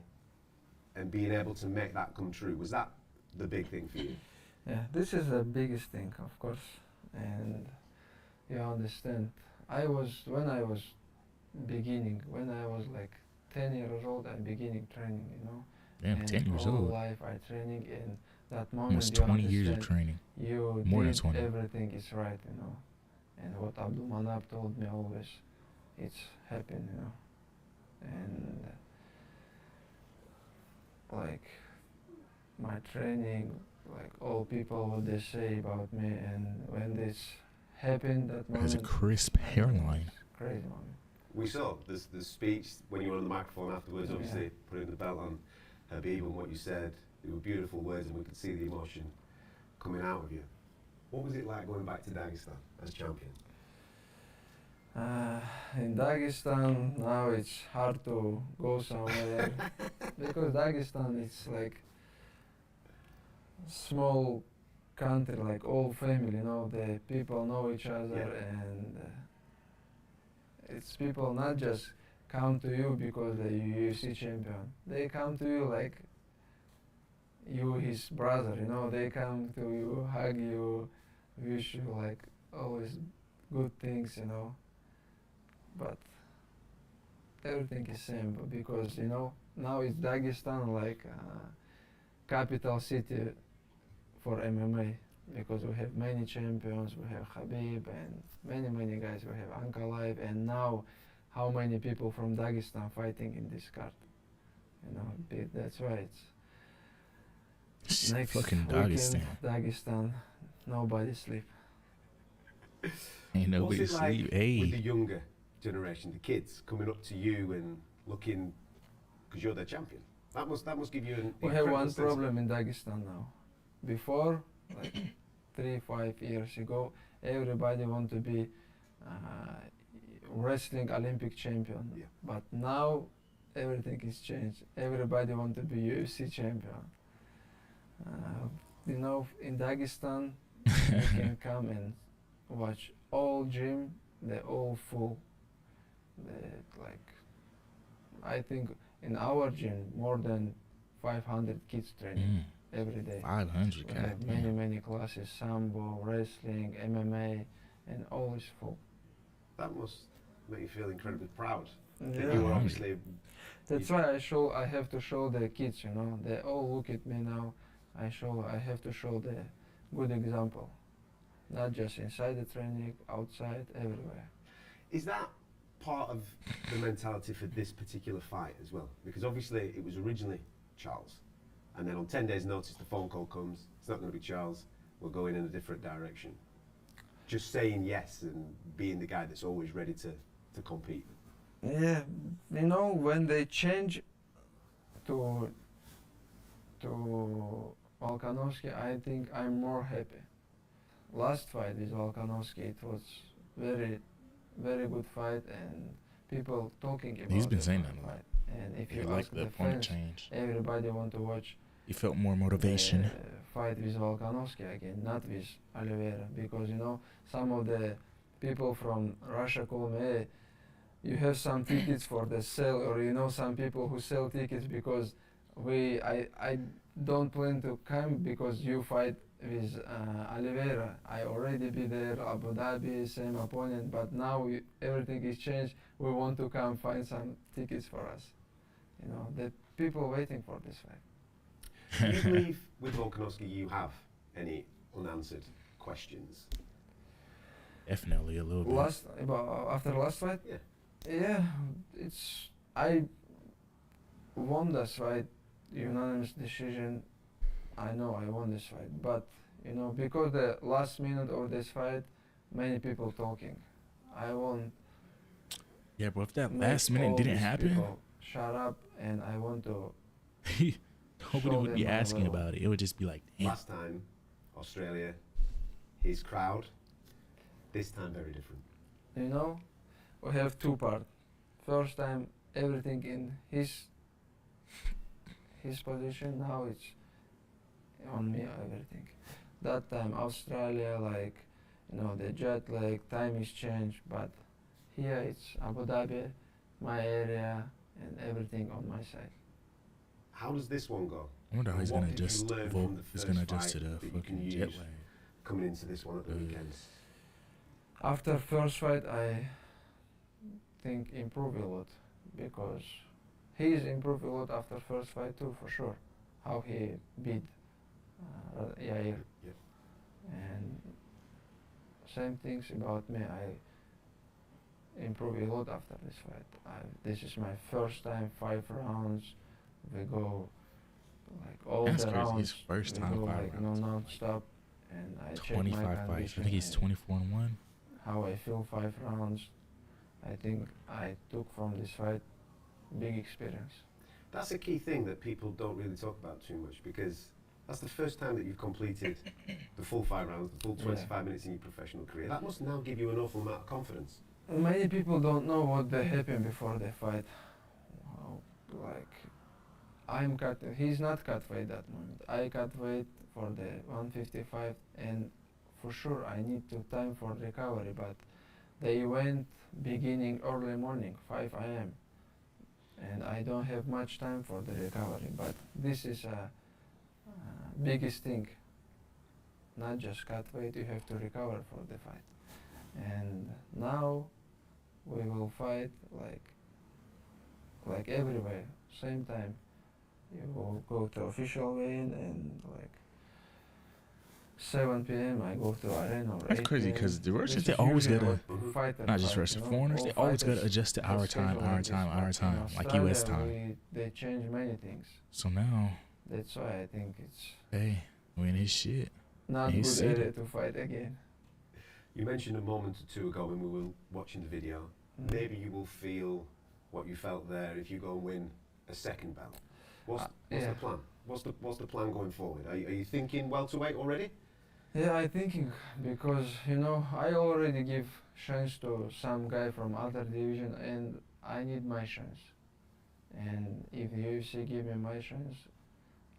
and being able to make that come true, was that the big thing for you? Yeah, this is the biggest thing, of course, and you understand. When I was beginning, when I was like 10 years old, I'm beginning training, you know. Damn, and 10 years all old. life I training, and that moment Almost you 20 years of understand training. You More than did 20. everything is right, you know. And what Abdul Manap told me always, it's happened, you know. And like my training, like all people what they say about me, and when this happened, that moment. Has a crisp hairline. Crazy moment. We saw the speech when you were on the microphone afterwards, obviously putting the belt on Habib, and what you said. They were beautiful words, and we could see the emotion coming out of you. What was it like going back to Dagestan as champion? In Dagestan now it's hard to go somewhere because Dagestan it's like small country, like all family, you know. The people know each other, and it's people not just come to you because they're UFC champion. They come to you like you his brother, you know. They come to you, hug you, wish you like always good things, you know. But everything is same because, you know, now it's Dagestan like capital city for MMA, because we have many champions. We have Habib and many guys. We have Ankalaev, and now how many people from Dagestan fighting in this card, you know. That's why it's next fucking weekend, Dagestan. Dagestan, nobody sleep. Ain't nobody What's it like sleep. Hey. with the younger generation, the kids coming up to you and looking, because you're their champion? That must give you an We have incredible one sense of- problem in Dagestan now. Before, like 3-5 years ago, everybody want to be wrestling Olympic champion. Yeah. But now everything is changed. Everybody want to be UFC champion. You know, in Dagestan, you can come and watch all gym. They're all full. Like, I think in our gym more than 500 kids training every day. 500, We have many classes: sambo, wrestling, MMA, and all is full. That must make you feel incredibly proud. Yeah. That you were obviously. That's why I have to show the kids, you know. They all look at me now. I have to show the good example. Not just inside the training, outside, everywhere. Is that part of the mentality for this particular fight as well? Because obviously it was originally Charles, and then on 10 days' notice the phone call comes, it's not going to be Charles, we're going in a different direction. Just saying yes and being the guy that's always ready to compete. Yeah, you know, when they change to Volkanovski, I think I'm more happy. Last fight with Volkanovski, it was very very good fight, and people talking about He's been the saying that a lot. fight. And if He you liked ask the the opponent fans, change. everybody want to watch He felt more motivation. the fight with Volkanovski again, not with Oliveira, because you know some of the people from Russia call me, hey, you have some tickets for the sale, or you know some people who sell tickets because I don't plan to come because you fight with Oliveira. I already be there, Abu Dhabi, same opponent, but now everything is changed. We want to come find some tickets for us. You know, the people waiting for this fight. Do you believe with Volkanovski you have any unanswered questions? Definitely a little bit. After last fight? Yeah. Yeah, I won this fight, unanimous decision. I know I won this fight, but you know, because the last minute of this fight, many people talking. I won. Yeah, but if that last minute didn't happen, shut up, and I want to. Nobody would be asking about it. It would just be like, damn. Last time, Australia, his crowd. This time, very different. You know, we have two parts. First time, everything in his position. Now it's on me, everything. That time, Australia, like, you know, the jet lag, time is changed, but here it's Abu Dhabi, my area, and everything on my side. How does this one go? I wonder how he's What going to did you adjust. learn Volk from the is going to first adjust to fight the that you fucking can jet use lag. coming into this one at the weekend? After first fight, I think improve a lot because he's improved a lot after first fight too, for sure. How he beat Yair. Yep. And same things about me. I improve a lot after this fight. This is my first time 5 rounds. We go like all That's the crazy. rounds. His first we time go 5 like rounds. no non-stop, and I check my 25 fights. I condition think he's and 24-1. how I feel 5 rounds. I think I took from this fight big experience. That's a key thing that people don't really talk about too much because that's the first time that you've completed the full 5 rounds, the full 25 minutes in your professional career. That must now give you an awful amount of confidence. Many people don't know what they happened before they fight. Like, I'm cut. He's not cut weight that moment. I cut weight for the 155, and for sure I need to time for recovery. But the event beginning early morning, 5 a.m. and I don't have much time for the recovery. But this is a biggest thing. Not just cut weight. You have to recover for the fight. And now we will fight like everywhere, same time. You will go to official weigh-in and like 7 p.m. I go to arena. Or That's 8 crazy p.m. because the Russians, This they is always usually gotta, what fighter not just fight, Russian, you know? foreigners, All they always gotta fighters adjust to are our time, scheduled our like this, time, our but in time, like US Australia, time. They change many things. So now, That's why I think it's hey, we in his shit. not And good he's said area it. to fight again. You mentioned a moment or two ago when we were watching the video, Mm. maybe you will feel what you felt there if you go and win a second belt. What's yeah. the plan? What's the plan going forward? Are you thinking welterweight already? Yeah, I thinking because you know I already give chance to some guy from other division, and I need my chance. And if the UFC give me my chance,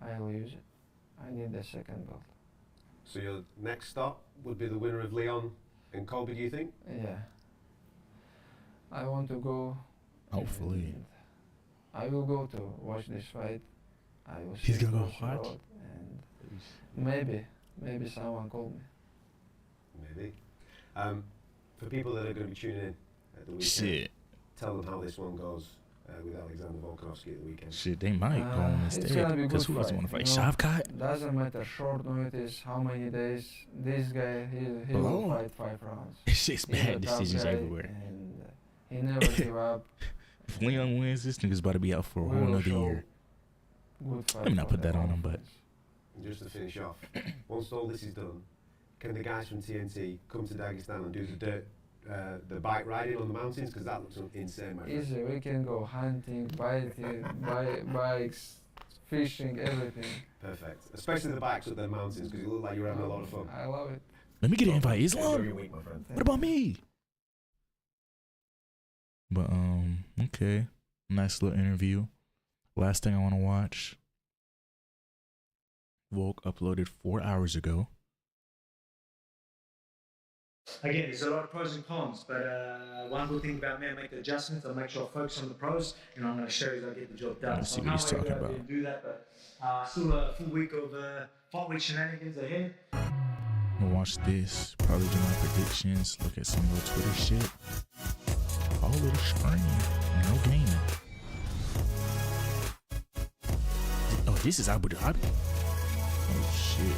I will use it. I need the second belt. So your next stop would be the winner of Leon and Colby, do you think? Yeah. I want to go. Hopefully. and I will go to watch this fight. I will. He's sit gonna go watch the watch? road, and maybe someone call me. Maybe. For people that are going to be tuning in at the weekend, Shit. tell them how this one goes with Alexander Volkanovski at the weekend. Shit, they might go on It's instead. gonna be Because good who doesn't fight, want to fight? you know. Shavkat? Doesn't matter short notice, how many days. This guy, he Hello? will fight 5 rounds. This shit's He's a bad tough decisions guy, everywhere. and he never give up. If Leon wins, this nigga's about to be out for a We whole will nother show year. Good fight Let me not for put the that on whole him, but fans. And just to finish off, once all this is done, can the guys from TNT come to Dagestan and do the bike riding on the mountains? Because that looks insane, my friend. Easy, we can go hunting, biking, bikes, fishing, everything. Perfect. Especially the bikes up the mountains, because you look like you're having a lot of fun. I love it. let me get an invite. Enjoy Islam? your week, my friend. What about me? But okay, nice little interview. Last thing I want to watch. Volk uploaded 4 hours ago. Again, there's a lot of pros and cons, but one good thing about me, I make the adjustments, I make sure I focus on the pros, and I'm going to show you that I get the job done. Let's see So what he's I'm talking not about. going to do that, but still a full week of Fightweek shenanigans ahead. I'm gonna watch this, probably do my predictions, look at some little Twitter shit. All little screen, no gaming. Oh, this is Abu Dhabi. Oh shit.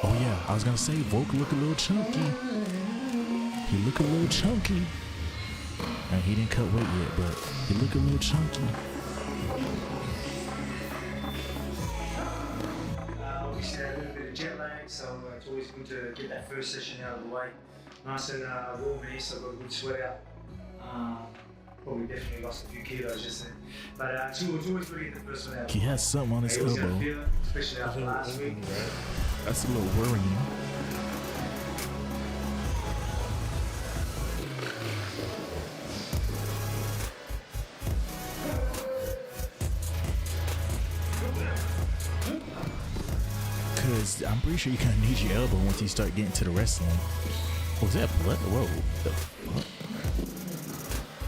Oh yeah, I was gonna say Volk look a little chunky. He look a little chunky. And he didn't cut weight yet, but he look a little chunky. We still had a little bit of jet lag, so it's always good to get that first session out of the way. Nice and warm here, so I've got a good sweat out. Probably definitely lost a few kilos just then. But it's always good to get the first one out. He has something on his He was gonna elbow. feel it, especially after last week. That's a little worrying. Cause I'm pretty sure you're gonna need your elbow once you start getting to the wrestling. Was that blood? Whoa, the fuck?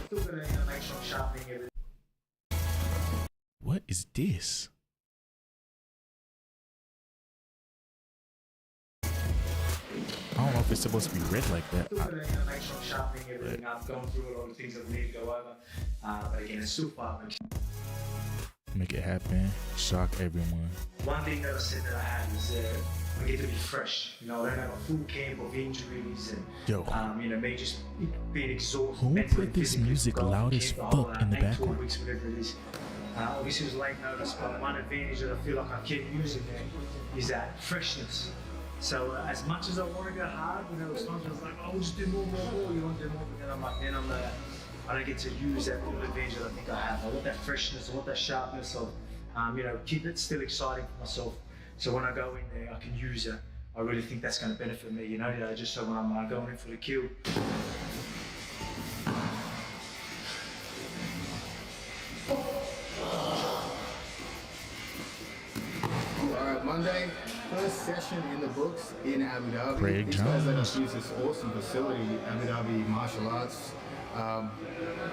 Still gonna make sure I'm sharpening everything. What is this? I don't know if it's supposed to be red like that. Still gonna make sure I'm sharpening everything up, going through a lot of things that we need to go over. But again, it's still fun. Make it happen. Shock everyone. One thing that I said that I had is I get to be fresh. You know, I don't have a full camp of injuries and me just being exhausted. Who mentally, put this physically, music throughout loud the as camp, the whole, fuck in the 8 to 4 background? weeks, whatever it is. Obviously, it was late notice, but one advantage that I feel like I keep using there is that freshness. So as much as I want to go hard, sometimes I was like, oh, we'll just do more. You want to do more, but then I'm like, I don't get to use that little advantage that I think I have. I want that freshness, I want that sharpness of, keep it still exciting for myself. So when I go in there, I can use it. I really think that's going to benefit me, just so when I'm going in for the kill. Alright, Monday, first session in the books in Abu Dhabi. Craig These guys let Jones. us use this awesome facility, Abu Dhabi Martial Arts.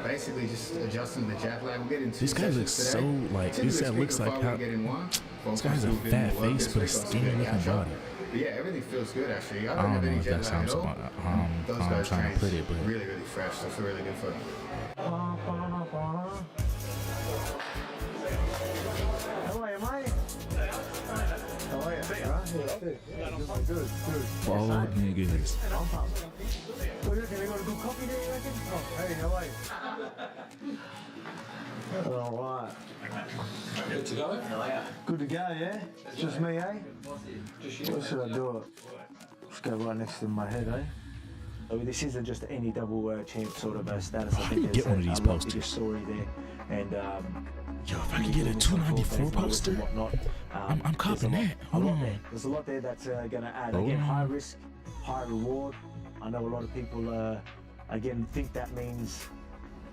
Basically just adjusting the jet lag. We'll get into This guy looks so like, this guy looks like how, this guy has a fat face but a skinny looking body. But yeah, everything feels good actually. I don't don't have know any if jet that lag at sounds, all. Those I'm guys trying to train put it, but really, really fresh. So I feel really good for them. How are you, mate? How are you? Good. bald niggas. What do you reckon? They got a good coffee there, you reckon? Oh, hey, how are you? All right. Good to go? Good to go, yeah? Just me, eh? What should I do? Just go right next to my head, eh? I mean, this isn't just any double champ sort of status. I think get there's one of these a lot posters? bigger story there. And Yo, if I can get a 294 poster, I'm copping that. Hold on. There's a lot there that's going to add. Hold Again, on. high risk, high reward. I know a lot of people, again, think that means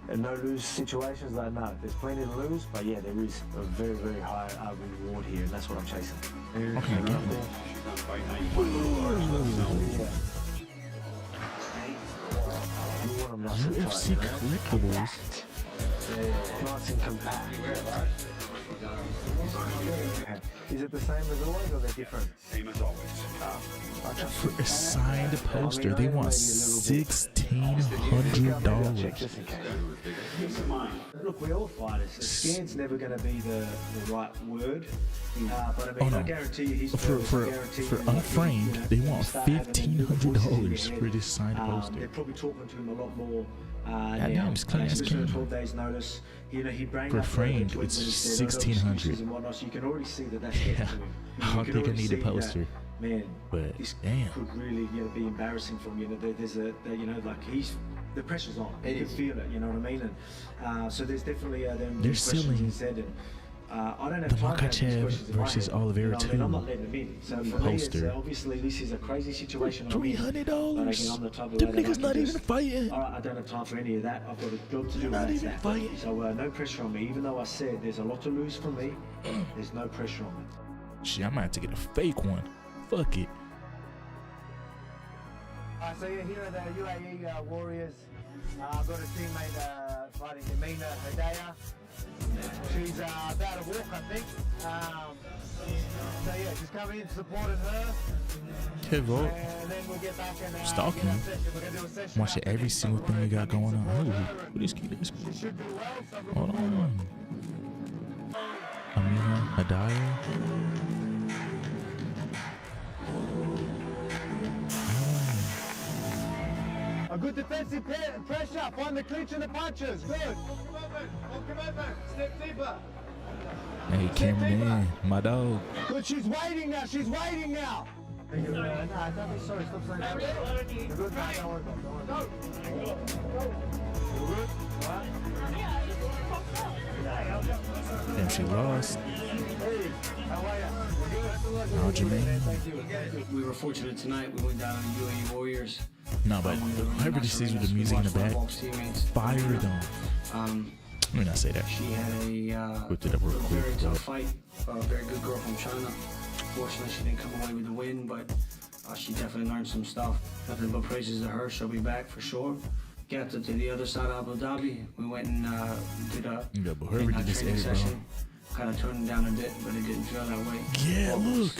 a no-lose situations. Like, no, there's plenty to lose, but yeah, there is a very, very high reward here, and that's what I'm chasing. Okay, get one. UFC collectibles. Nice and compact. Is it the same as always, or they're different? Same as always. For a signed poster, they want $1,600. Look, we're all fighters. Scared's never going to be the right word. But I mean, I guarantee you, he's For unframed, they want $1,500 for this signed poster. They're probably talking to him a lot more. Goddamn, it's clean as can. 12 days notice. He brang For up framed, the it's tweets and he said, $1,600. and whatnot, so you can already see that that's getting to him. I don't think I need a poster. Man, But this damn. could really be embarrassing for him. There's the pressure's on. You can feel it. You know what I mean? And so there's definitely them They're questions selling he said. And I don't have The time to have these Makachev questions in my versus head. Oliveira You know, I mean, I'm 2 not letting them in. So for me, it's, poster. obviously this is a crazy situation. $300. I'm the type of Them way that I niggas can not even just, fighting. all right, I don't have time for any of that. I've got a job to do. Not and that's even that. fighting. So no pressure on me. Even though I said there's a lot to lose for me, there's no pressure on me. Shit, I might have to get a fake one. Fuck it. So yeah, here are the UAE Warriors. I've got a teammate fighting Amina Hedaya. She's about to walk, I think. So yeah, just coming in supporting her. Okay, Volk. And then we'll get back and Stalking him. Watching every single thing you got going on. Who this kid is? Hold on. Amina Hedaya. A good defensive pressure. Find the clinch and the punches. Good. Step deeper. Hey, cameraman, my dog. Good. She's waiting now. She's waiting now. No, don't be sorry. Stop saying that. You're good. Don't worry. You're good. Damn, she lost. Hey, how are you? Oh, Jermaine. We were fortunate tonight. We went down to UAE Warriors. No, but whoever this is with the music in the back, fire them. Let me not say that. She had a Whipped it up real quick. very tough fight. A very good girl from China. Fortunately, she didn't come away with the win, but she definitely learned some stuff. Nothing but praises to her. She'll be back for sure. Got to the other side of Abu Dhabi. We went and did a did this training edit, bro. session. Kind of turned it down a bit, but it didn't feel that way. Yeah, look.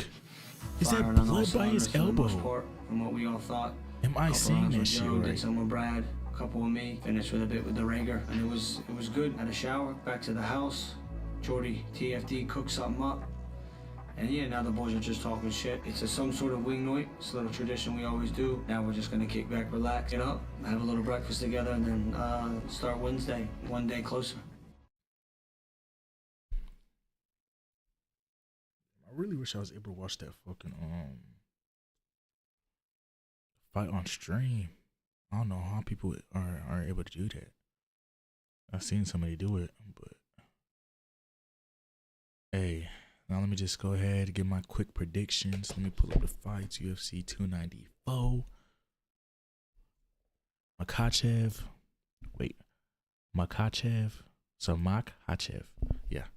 Is that Firing on all blood by his cylinders for the most elbow? part, from what we all thought. Am I Couple saying rounds that with shit Joe, right? Did some with Brad, a couple with me. Finished with a bit with the Rager, and it was good. Had a shower, back to the house. Jordy TFD cooked something up, and yeah, now the boys are just talking shit. It's some sort of wing night. It's a little tradition we always do. Now we're just gonna kick back, relax, get up, have a little breakfast together, and then start Wednesday, one day closer. I really wish I was able to watch that fucking fight on stream. I don't know how people are able to do that. I've seen somebody do it, but hey, now let me just go ahead and give my quick predictions. Let me pull up the fights. UFC 294. Makachev. So Makachev. Yeah.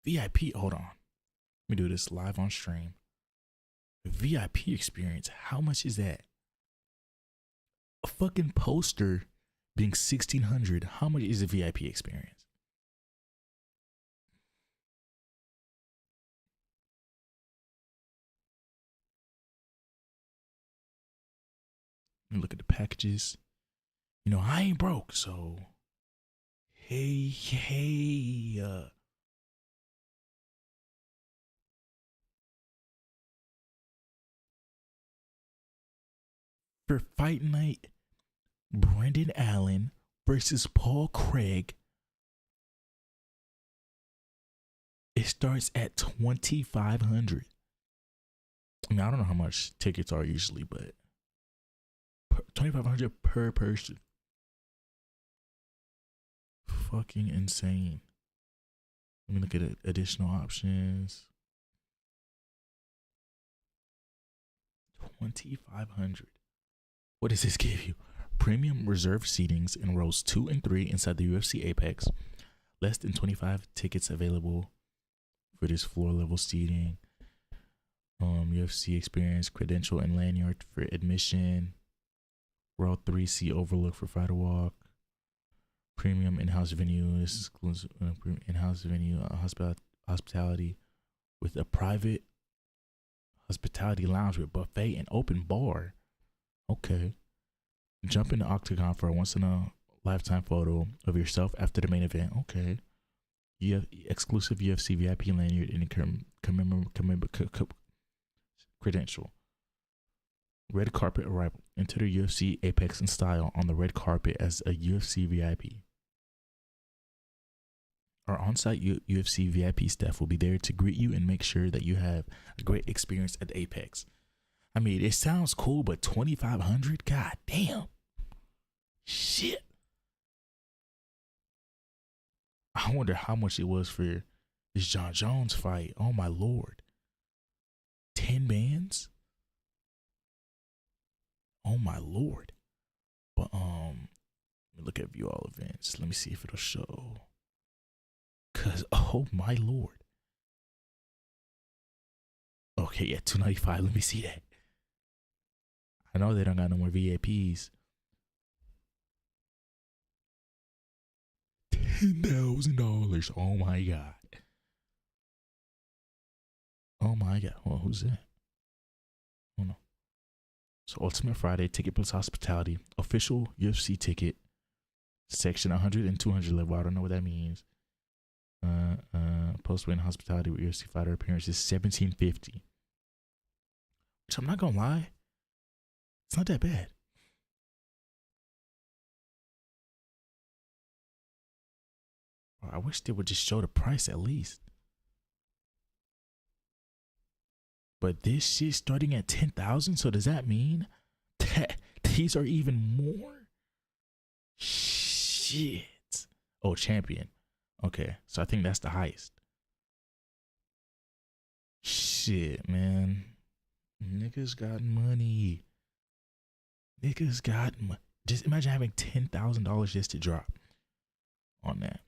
VIP, hold on. Let me do this live on stream. The VIP experience, how much is that? A fucking poster being $1,600. How much is a VIP experience? Let me look at the packages. You know, I ain't broke, so hey, for fight night, Brendan Allen versus Paul Craig. It starts at $2,500. I mean, I don't know how much tickets are usually, but $2,500 per person. Fucking insane. Let me look at additional options. $2,500. What does this give you? Premium reserved seatings in rows 2 and 3 inside the UFC Apex. Less than 25 tickets available for this floor level seating. UFC experience, credential, and lanyard for admission. Row 3 seat overlook for fighter walk. Premium in-house venue. This is exclusive in-house venue hospitality with a private hospitality lounge with buffet and open bar. Okay. Jump in the octagon for a once in a lifetime photo of yourself after the main event. Okay. You have exclusive UFC VIP lanyard and credential. Red carpet arrival. Enter the UFC Apex in style on the red carpet as a UFC VIP. Our on-site UFC VIP staff will be there to greet you and make sure that you have a great experience at the Apex. I mean, it sounds cool, but $2,500? God damn. Shit. I wonder how much it was for this John Jones fight. Oh my lord. 10 bands? Oh my lord. But let me look at view all events. Let me see if it'll show. Cause oh my lord. Okay, yeah, 295. Let me see that. I know they don't got no more VIPs. $10,000. Oh my god. Oh my god. Well, who's that? Oh no. So Ultimate Friday, ticket plus hospitality, official UFC ticket, section 100 and 200 level. I don't know what that means. Post-win hospitality with UFC fighter appearances, $1,750. Which I'm not gonna lie, it's not that bad. I wish they would just show the price at least. But this shit starting at 10,000. So does that mean that these are even more? Shit. Oh, champion. Okay, so I think that's the highest. Shit, man. Niggas got money. Niggas got money. Just imagine having $10,000 just to drop on that.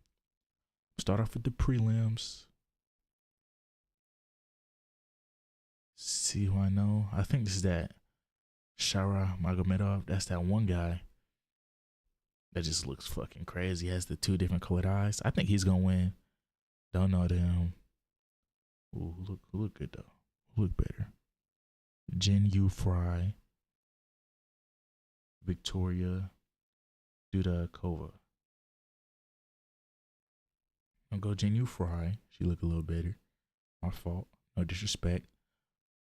Start off with the prelims. See who I know. I think this is that Shara Magomedov. That's that one guy that just looks fucking crazy. He has the 2 different colored eyes. I think he's gonna win. Don't know them. Ooh, look good though. Look better. Jin Yu Fry. Victoria Dudakova. I'll go Jin Yu Fry. She look a little better. My fault. No disrespect.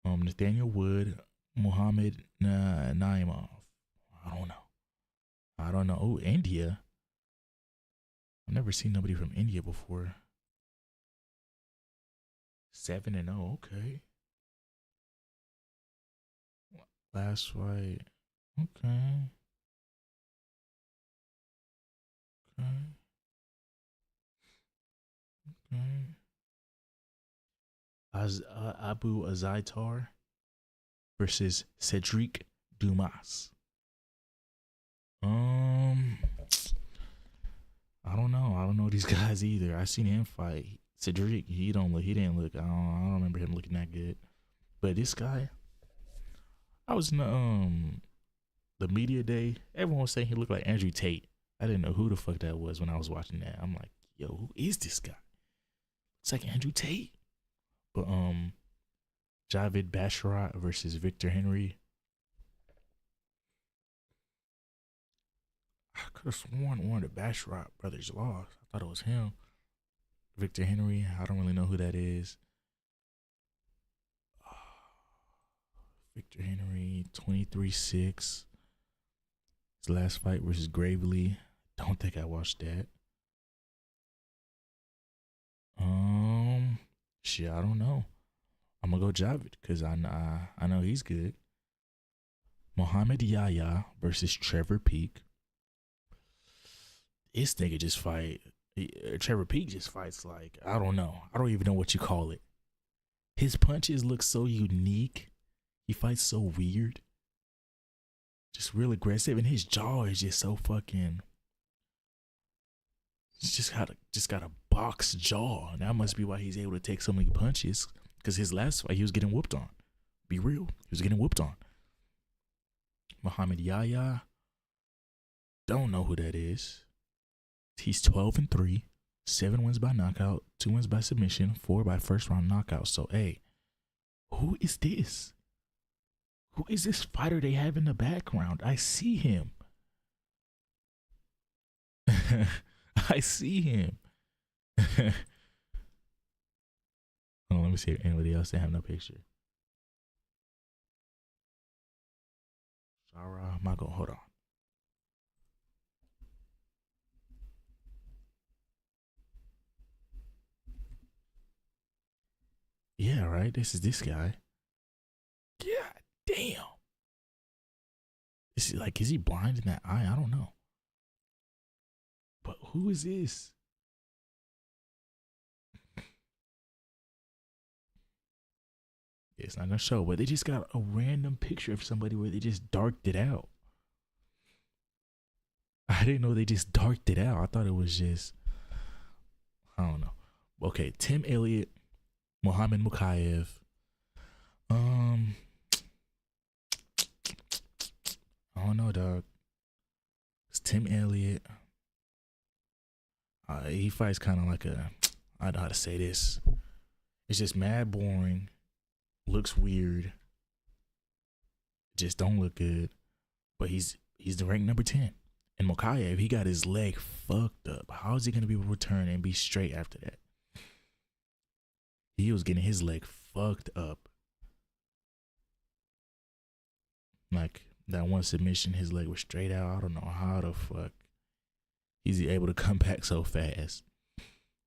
Nathaniel Wood, Muhammad Naimov. I don't know. Oh, India. I've never seen nobody from India before. 7-0. Okay. Last fight. Okay. Abu Azaitar versus Cedric Dumas. I don't know. I don't know these guys either. I seen him fight. Cedric, he didn't look, I don't remember him looking that good. But this guy, I was in the media day. Everyone was saying he looked like Andrew Tate. I didn't know who the fuck that was when I was watching that. I'm like, yo, who is this guy? It's like Andrew Tate. But Javid Basharat versus Victor Henry. I could have sworn one of the Basharat brothers lost. I thought it was him. Victor Henry, I don't really know who that is. Victor Henry, 23-6. His last fight versus Gravely. Don't think I watched that. Shit, I don't know. I'm gonna go Javid because I know he's good. Muhammad Yahya versus Trevor Peak. This nigga just fight. Trevor Peak just fights like, I don't know. I don't even know what you call it. His punches look so unique. He fights so weird. Just real aggressive, and his jaw is just so fucking. He's just got a box jaw, and that must be why he's able to take so many punches. Because his last fight, he was getting whooped on. Be real, he was getting whooped on. Muhammad Yahya, don't know who that is. He's 12-3, 7 wins by knockout, 2 wins by submission, 4 by first round knockout. So, hey, who is this? Who is this fighter they have in the background? I see him. I see him. Hold on, let me see if anybody else. They have no picture. Sarah Mago, hold on. Yeah, right. This is this guy. God damn. Is he blind in that eye? I don't know. But who is this? it's not gonna show, but they just got a random picture of somebody where they just darked it out. I didn't know they just darked it out. I thought it was just, I don't know. Okay, Tim Elliott, Muhammad Mukayev. I don't know, dog. It's Tim Elliott. He fights kind of like a, I don't know how to say this. It's just mad boring. Looks weird. Just don't look good. But he's the ranked number 10. And Mukayev, he got his leg fucked up. How is he gonna be able to return and be straight after that? He was getting his leg fucked up. Like that one submission, his leg was straight out. I don't know how the fuck he's able to come back so fast.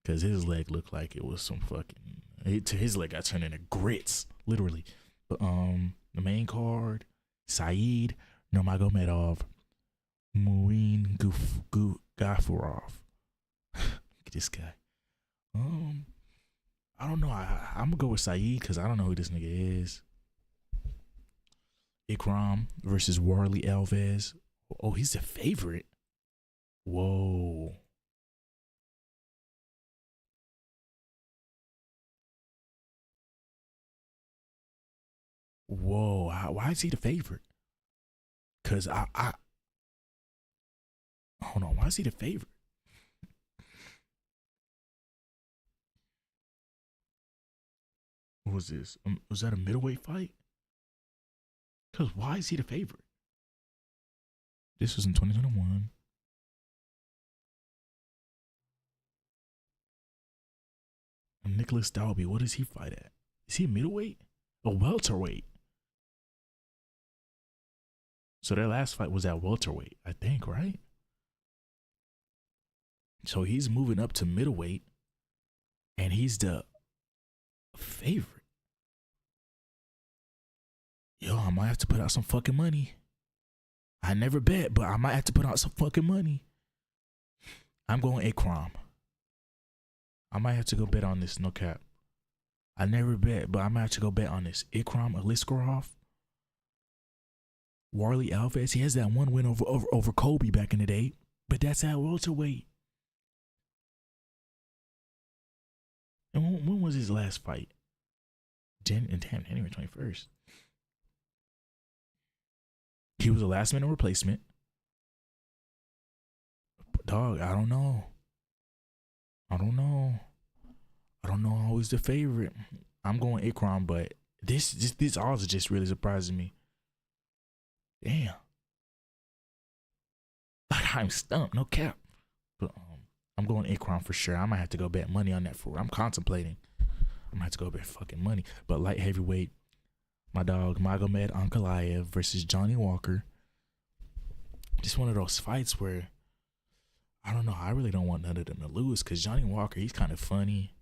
Cause his leg looked like it was some fucking. His leg got turned into grits, literally. But the main card, Saeed Nurmagomedov, Muin Gafurov. This guy. I don't know. I'm gonna go with Saeed because I don't know who this nigga is. Ikram versus Warley Alves. Oh, he's the favorite. Whoa. Whoa. Why is he the favorite? Because I hold on. Why is he the favorite? What was this? Was that a middleweight fight? Because why is he the favorite? This was in 2021. And Nicholas Dalby, what does he fight at? Is he a middleweight? A welterweight? So their last fight was at welterweight, I think, right? So he's moving up to middleweight, and he's the favorite. Yo, I might have to put out some fucking money. I never bet, but I might have to put out some fucking money. I'm going Ikram. I might have to go bet on this, no cap. I never bet, but I might have to go bet on this. Ikram Aliskerov. Warley Alves, he has that one win over Kobe back in the day, but that's at welterweight. And when was his last fight? January 21st. He was a last minute replacement. Dog, I don't know. I don't know who's the favorite. I'm going Ikram, but these odds are just really surprising me. Damn. Like I'm stumped, no cap. But I'm going Ikram for sure. I might have to go bet money on that for. I'm contemplating. I might have to go bet fucking money. But light heavyweight, my dog Magomed Ankalaev versus Johnny Walker. Just one of those fights where I don't know. I really don't want none of them to lose because Johnny Walker, he's kind of funny,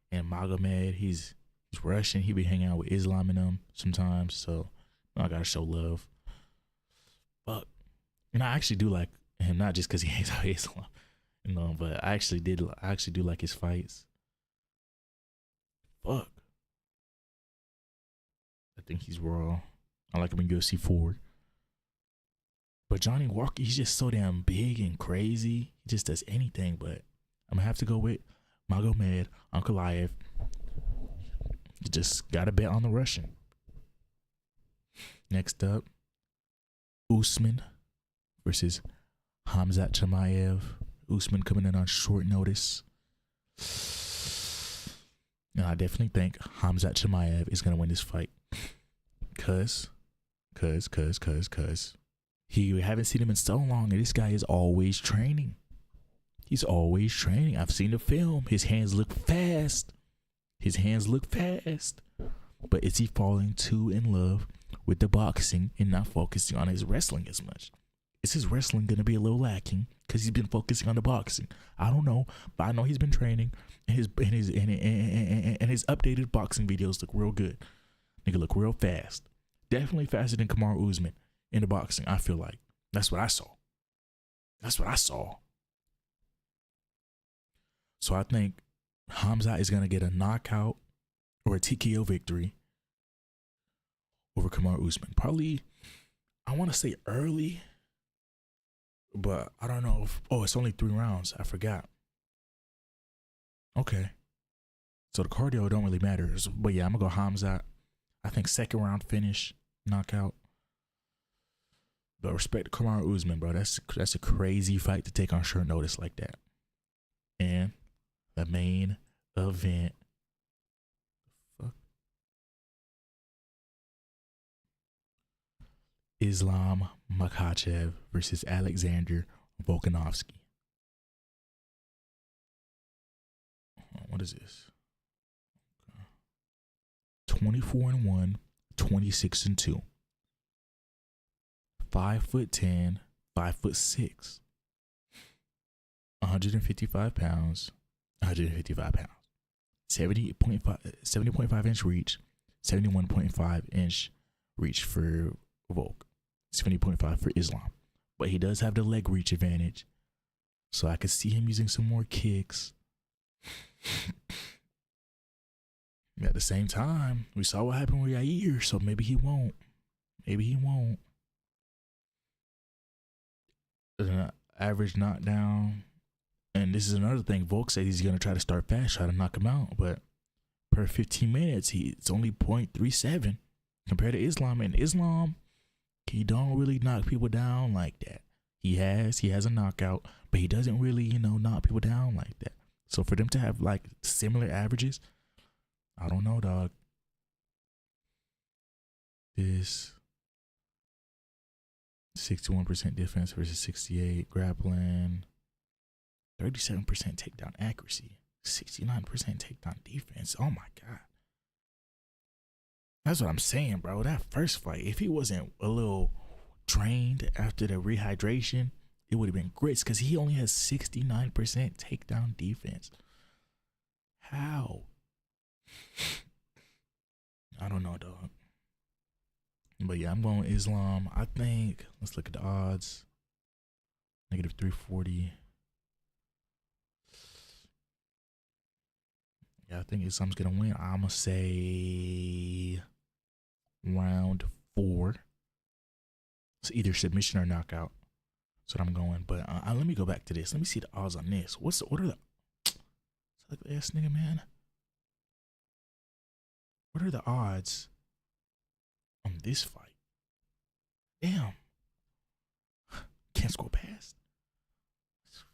and Magomed, he's Russian. He be hanging out with Islam and them sometimes. So I gotta show love. But and I actually do like him, not just because he hangs out with Islam, you know. But I actually do like his fights. Fuck. I think he's raw. I like him in UFC 4. But Johnny Walker, he's just so damn big and crazy. He just does anything. But I'm going to have to go with Magomed Ankalaev. You just got to bet on the Russian. Next up, Usman versus Khamzat Chimaev. Usman coming in on short notice. And I definitely think Khamzat Chimaev is going to win this fight. Cause we haven't seen him in so long, and this guy is always training. He's always training. I've seen the film. His hands look fast. But is he falling too in love with the boxing and not focusing on his wrestling as much? Is his wrestling going to be a little lacking because he's been focusing on the boxing? I don't know, but I know he's been training, and his updated boxing videos look real good. Nigga look real fast. Definitely faster than Kamaru Usman in the boxing, I feel like. That's what I saw. So I think Khamzat is going to get a knockout or a TKO victory. over Kamaru Usman. Probably, I want to say early, but I don't know if, it's only 3 rounds. I forgot. Okay. So the cardio don't really matter. But yeah, I'm going to go Khamzat. I think 2nd round finish, knockout. But respect to Kamaru Usman, bro. That's a crazy fight to take on short notice like that. And the main event. Fuck. Islam Makhachev versus Alexander Volkanovski. What is this? 24-1, 26-2. 5'10", 5'6", 155 pounds, 70.5 inch reach, 71.5 inch reach for Volk, 70.5 for Islam. But he does have the leg reach advantage, so I could see him using some more kicks. At the same time, we saw what happened with Yair, so maybe he won't. Average knockdown. And this is another thing. Volk said he's going to try to start fast, try to knock him out. But per 15 minutes, it's only 0.37 compared to Islam. And Islam, he don't really knock people down like that. He has a knockout, but he doesn't really, knock people down like that. So for them to have like similar averages, I don't know, dog. This 61% defense versus 68 grappling, 37% takedown accuracy, 69% takedown defense. Oh my God. That's what I'm saying, bro. That first fight, if he wasn't a little drained after the rehydration, it would have been grits because he only has 69% takedown defense. How? I don't know, dog. But yeah, I'm going Islam. I think, let's look at the odds. -340. Yeah, I think Islam's going to win. I'm going to say round 4. It's either submission or knockout. That's what I'm going. But let me go back to this. Let me see the odds on this. What are the... Ugly ass nigga, man. What are the odds on this fight? Damn. Can't scroll past.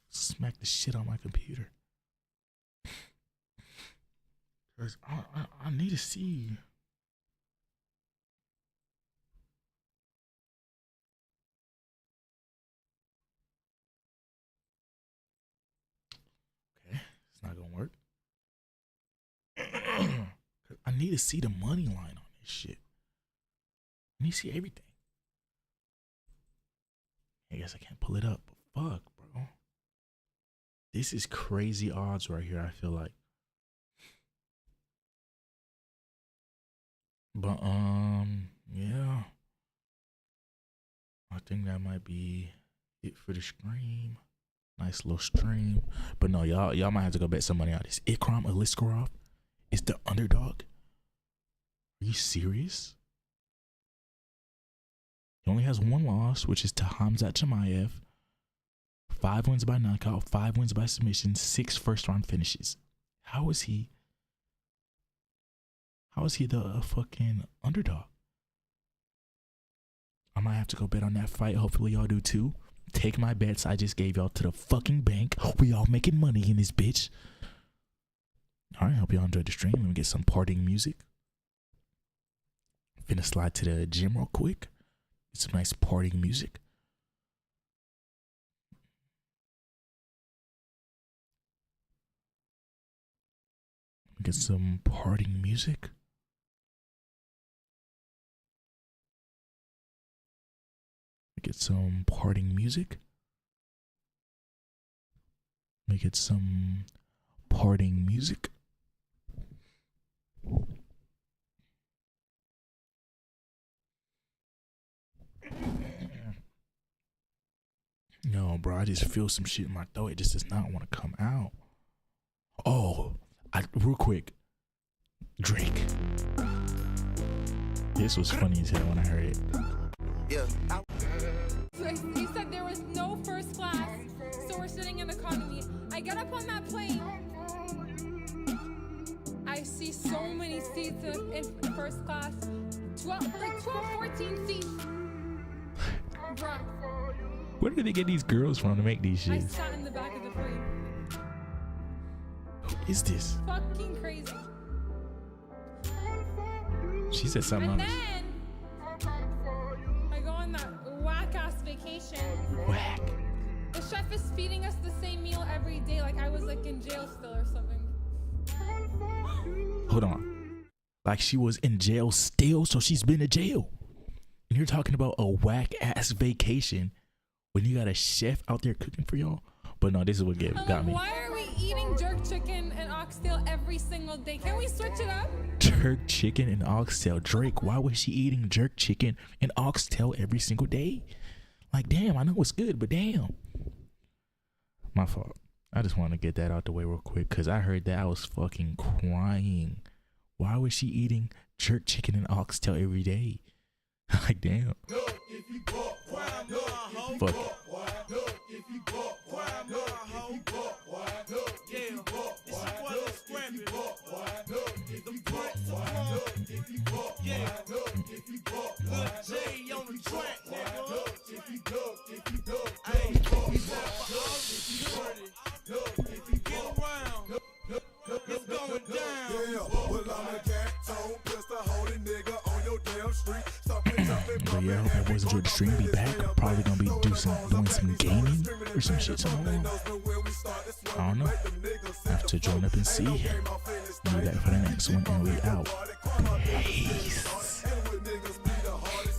Smack the shit on my computer. Cause I need to see. Okay, it's not gonna work. I need to see the money line on this shit. I need to see everything. I guess I can't pull it up, but fuck, bro. This is crazy odds right here, I feel like. But, yeah. I think that might be it for the stream. Nice little stream. But no, y'all might have to go bet some money on this. Ikram Aliskerov is the underdog. Are you serious? He only has 1 loss, which is to Khamzat Chimaev. 5 wins by knockout, 5 wins by submission, 6 first-round finishes. How is he the fucking underdog? I might have to go bet on that fight. Hopefully y'all do too. Take my bets I just gave y'all to the fucking bank. We all making money in this bitch. All right, hope y'all enjoyed the stream. Let me get some partying music. Finna slide to the gym real quick. Get some nice partying music. Get some partying music. Get some partying music. Make it some partying music. No, bro, I just feel some shit in my throat. It just does not want to come out. Oh, real quick. Drake. This was funny as hell when I heard it. So he said there was no first class, so we're sitting in economy. I get up on that plane. I see so many seats in first class. 12, 14 seats. Bruh. Where do they get these girls from to make these I shits? sat in the back of the plane. Who is this? Fucking crazy. She said something And else. then I go on that whack ass vacation. Whack. The chef is feeding us the same meal every day, like I was like in jail still or something. Hold on. Like she was in jail still, so she's been to jail. And you're talking about a whack ass vacation when you got a chef out there cooking for y'all? But no, this is what got me. Why are we eating jerk chicken and oxtail every single day? Can we switch it up? Jerk chicken and oxtail. Drake, why was she eating jerk chicken and oxtail every single day? Like, damn, I know it's good, but damn. My fault. I just want to get that out the way real quick because I heard that I was fucking crying. Why was she eating jerk chicken and oxtail every day? Like, damn. Fuck it. But yeah, I hope you boys enjoyed the stream. Be back. Probably gonna be doing some gaming or some shit. I don't know. Have to join up and see. Be back for the next one, and we out. Peace.